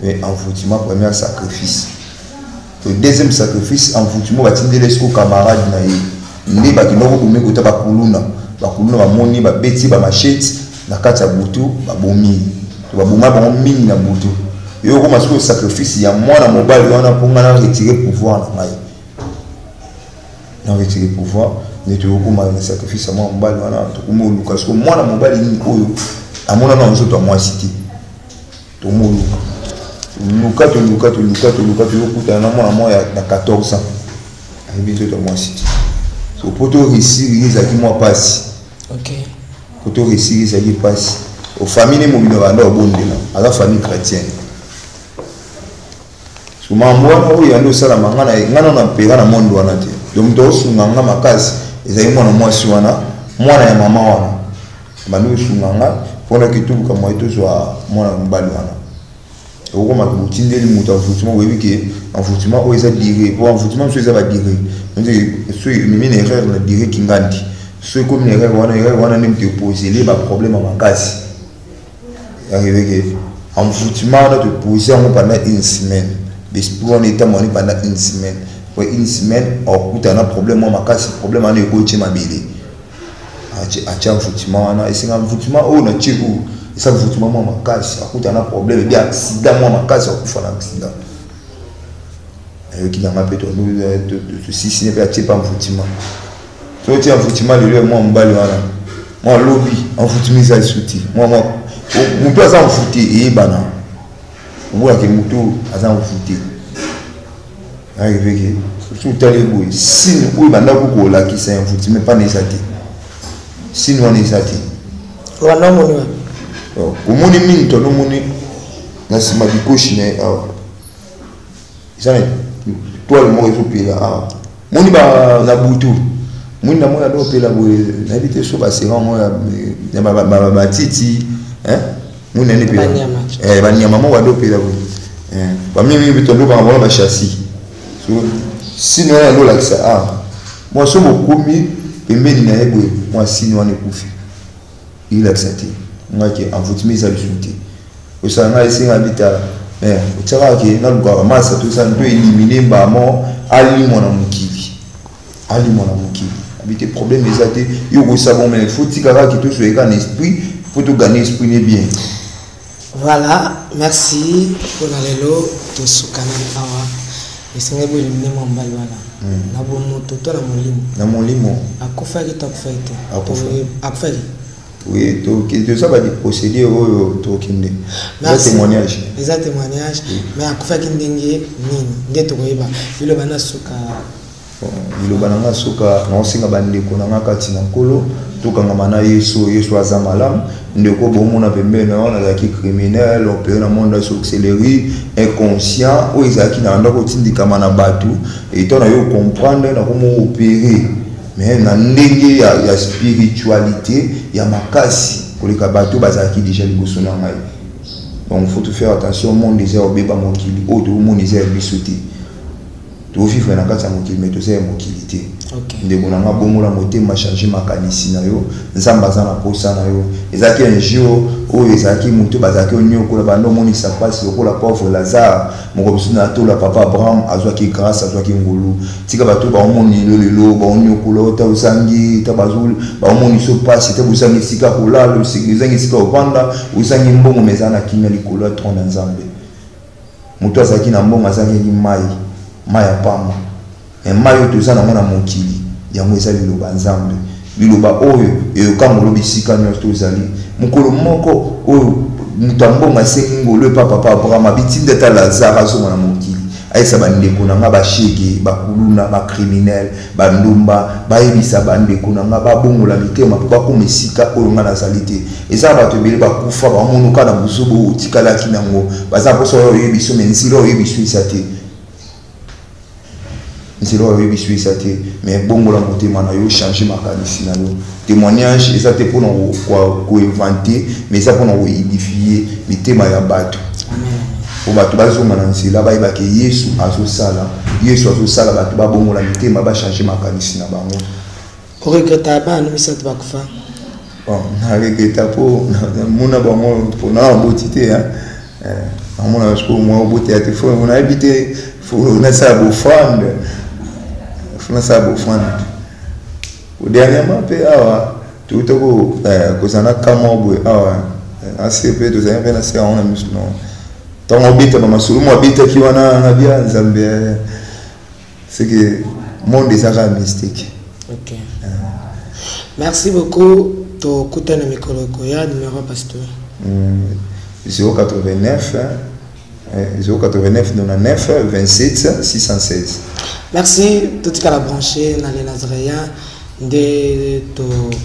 Speaker 1: et envoûtement premier sacrifice le deuxième sacrifice envoûtement batindele sko camarade na ye ndi bakindoko kumé kota bakuluna bamoni babeti ba machete na kati ya butu babomi to baboma bango mingi na butu yo ko masiko sacrifice ya mwana mobali wana ponga na retirer pouvoir na ngai na retirer pouvoir ne to ko ma sacrifice ya mwana mobali wana to ko mo luka so mwana mobali ni oyo amona na nzoto moi cité to mo luka to yokuta na mwana moya na 14 ans ayebi to moi cité so poto réussir les aki moi passe
Speaker 4: OK
Speaker 1: poto réussir les aki passe aux familles mobile banda obondela à la famille chrétienne so mambo wana oyo ando sala mangana ngana na pera na monde wana te donc to sunganga makasi ezali mwana mwasi wana mwana ya mama wana bando sunganga pona kitubuka mwa ito zwa mwana mbali wana oko makutindeli mutu envoûtement webi ke envoûtement o eza diré pour envoûtement so eza ba diré donc so mimi na erreur na diré kingandi so comme na erreur wana nem te poser les ba problème makasi arrivé que envoûtement na te poser en pendant une semaine l'esprit on était moni pendant une semaine pour une semaine au kuta na problème makasi problème ana ko tchema bele a envoûtement na esinga envoûtement o na tchiku ça envoûtement makasi akuta na problème bien accident makasi akufa na accident qui n'a pas pu de si ce n'est pas envoûtement so tu envoûtement le moi mbali wana moi lobby envoûtement ça souti moi mon père ça envoûté et bana moi que muto azan envoûté arrivé que tout à l'heure si nous bana ko la qui c'est envoûtement pas nécessaire si nous on est ça
Speaker 4: wana moni
Speaker 1: omoni mingi to nomoni na sima bikoshi ne awa isana toile mo ezopela awa moni ba na butu moni na mona do pela boye na bité so ba sera mo ya matiti hein Mon année payé. Banyama mo wado payé là oui. Bamimi bitondo ba ngona ba chassis. Sinon on a ça ah. Moi so mokomi pembeni na yebo moi sinon on ekufi. Il a accepté. Moi qui en vous mise à le souter. Au sanga essayer habiter tu vois que dans le gouvernement masse tout ça peut éliminer bamo ali mon amukili. Ali mon amukili. Habiter problème les athées, yo go savon mais faut tikara qui touche un esprit pour tout gagner esprit n'est bien.
Speaker 4: Voilà, merci pour la lelo to sukana awa. Esenga bo éliminer mon bal voilà. Na bo moto to na molimo. Akufa ki to akufa. Oui, tout ça va des procédés au Tokinde. Les témoignages. Les témoignages. Mais à quoi qu'il n'ingue ni n'était pas. Il le bana suka. Il le bana suka. Non singa bande konanga katina kolo. Tout quand mana yesu azamalam. Ndeko bomo na pembe na on a qui criminel. On peut na monde accéléré, inconscient. Ou ils a qui na ndo kotindi kama na batu. Et toi na yo comprendre na comment opérer. Mais na ndenge ya spiritualité ya makasi koleka bato bazaki déjà liboso na ngai. Donc faut faire attention au monde des obeba mokili o to monde des bisoté to vivre na kati ya mokili mais to c'est mokilité. OK ndeko na ngabongo la motema changer makanisi na yo nzamba za na posa na yo ezaki un jour o ezaki muto bazaki onyoko la bando moni sa passe ko la pauvre Lazare mokobisu na to la papa Abraham azwaki grâce azwaki ngolu tika bato ba omoni lelo ba onyoko la ta usangi ta bazul ba omoni so passe ta usangi sika kola lo usangi sika opanda usangi mbongo mezana kimya likolo trona nzambe muto azaki na mbongo azaki ni mai pamba mayo tozana mwana mokili yango ezali liloba nzambe liloba oyo eyoka molobi sika nyonso tozali mokolo moko oyo mutambongo asengi ngolo epa papa Abraham abitinde ata Lazare azonga na mokili ayesa bandeko na nga bashege bakuluna bacriminel bandumba bayebisa bandeko na nga babongola mitema mpo bakoma esika oyo nga nazali te eza bato ebele bakufa bamonoka na buzobo otikalaki nango baza mposo oyo oyebiso me nzela oyebiso eza te c'est là où il suis saté mais bon la montée mana yo changer ma qualité na yo témoignage et ça te pour nous quoi inventer mais ça pour nous édifier mais thème ya bato amen o bato bazonga na nzela ba ibake Yesu azosala bato ba bongo la thème ba changer ma qualité na bango ko regretta ba no misat ba kufa bon na regretta po mona bango pour na botité hein mona parce que moi boté à te faut on a habité faut na ça beau fond ça beau fond au dernièrement pe awa tout ko kozana kamobwe awa ACP to za na c'est on a mis non tant obita ba masulu mo obita ki wana na bia nzambe c'est que monde des arabes mystique. OK. Merci beaucoup to kutana mikolo ko ya numéro pasteur 089 089 99 27 616. Merci tout ce qu'elle a branché dans les Nazaréens de to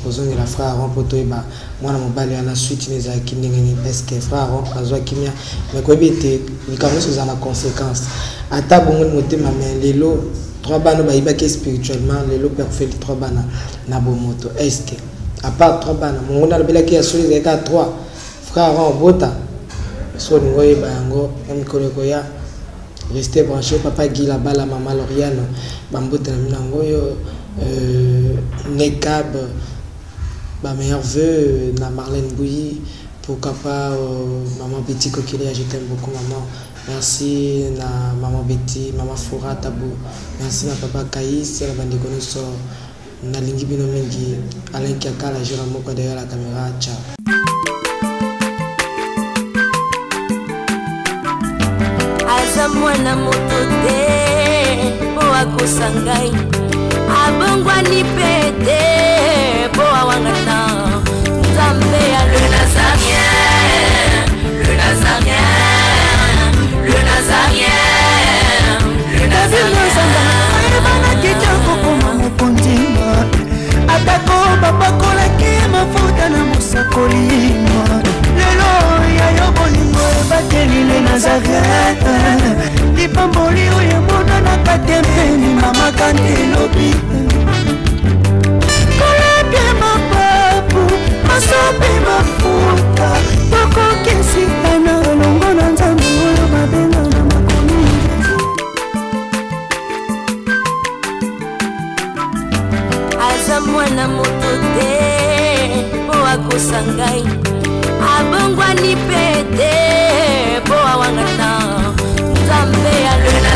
Speaker 4: ozongi la frère Aaron poto eba mwana mobali à la suite les aki ndengeni parce que frère Aaron azwa kimia mais ko bete likambo so za na conséquence ata bongo motema mais lelo trois bana ba ibaki spirituellement lelo parfait trois bana na bomoto est-ce que à part trois bana mon na bela ki asuri les gars trois frère Aaron bota so ngoye bango mkoleko ya rester branché papa Guy là-bas la maman Lauriane bambota na ngoyo Nekab ba meilleur vœu na Marlène Bouilly pourquoi pas maman Betty Kokilia je t'aime beaucoup maman merci na maman Betty maman Foura Tabou merci na papa Kaïs la bande connaissance na lingi bino mingi Alain Kiakala jura moko derrière la caméra ciao.
Speaker 2: Mwana moto te po akosangai abongwa ni pete po awangata nzambe ya le Nazarien le Nazarien le Nazarien le Nazarien bana kitoko koma mokondima atako babakola ki mafuta na musakolima lelo ya yo bolingo bateli le Nazarien Pamboli oye mona na katempeni mama kandelobi Kolebe mapapu masope mafuta Toko kesi mwana moto te po akosa ngai abongwani pe te po awangata nzambe alwela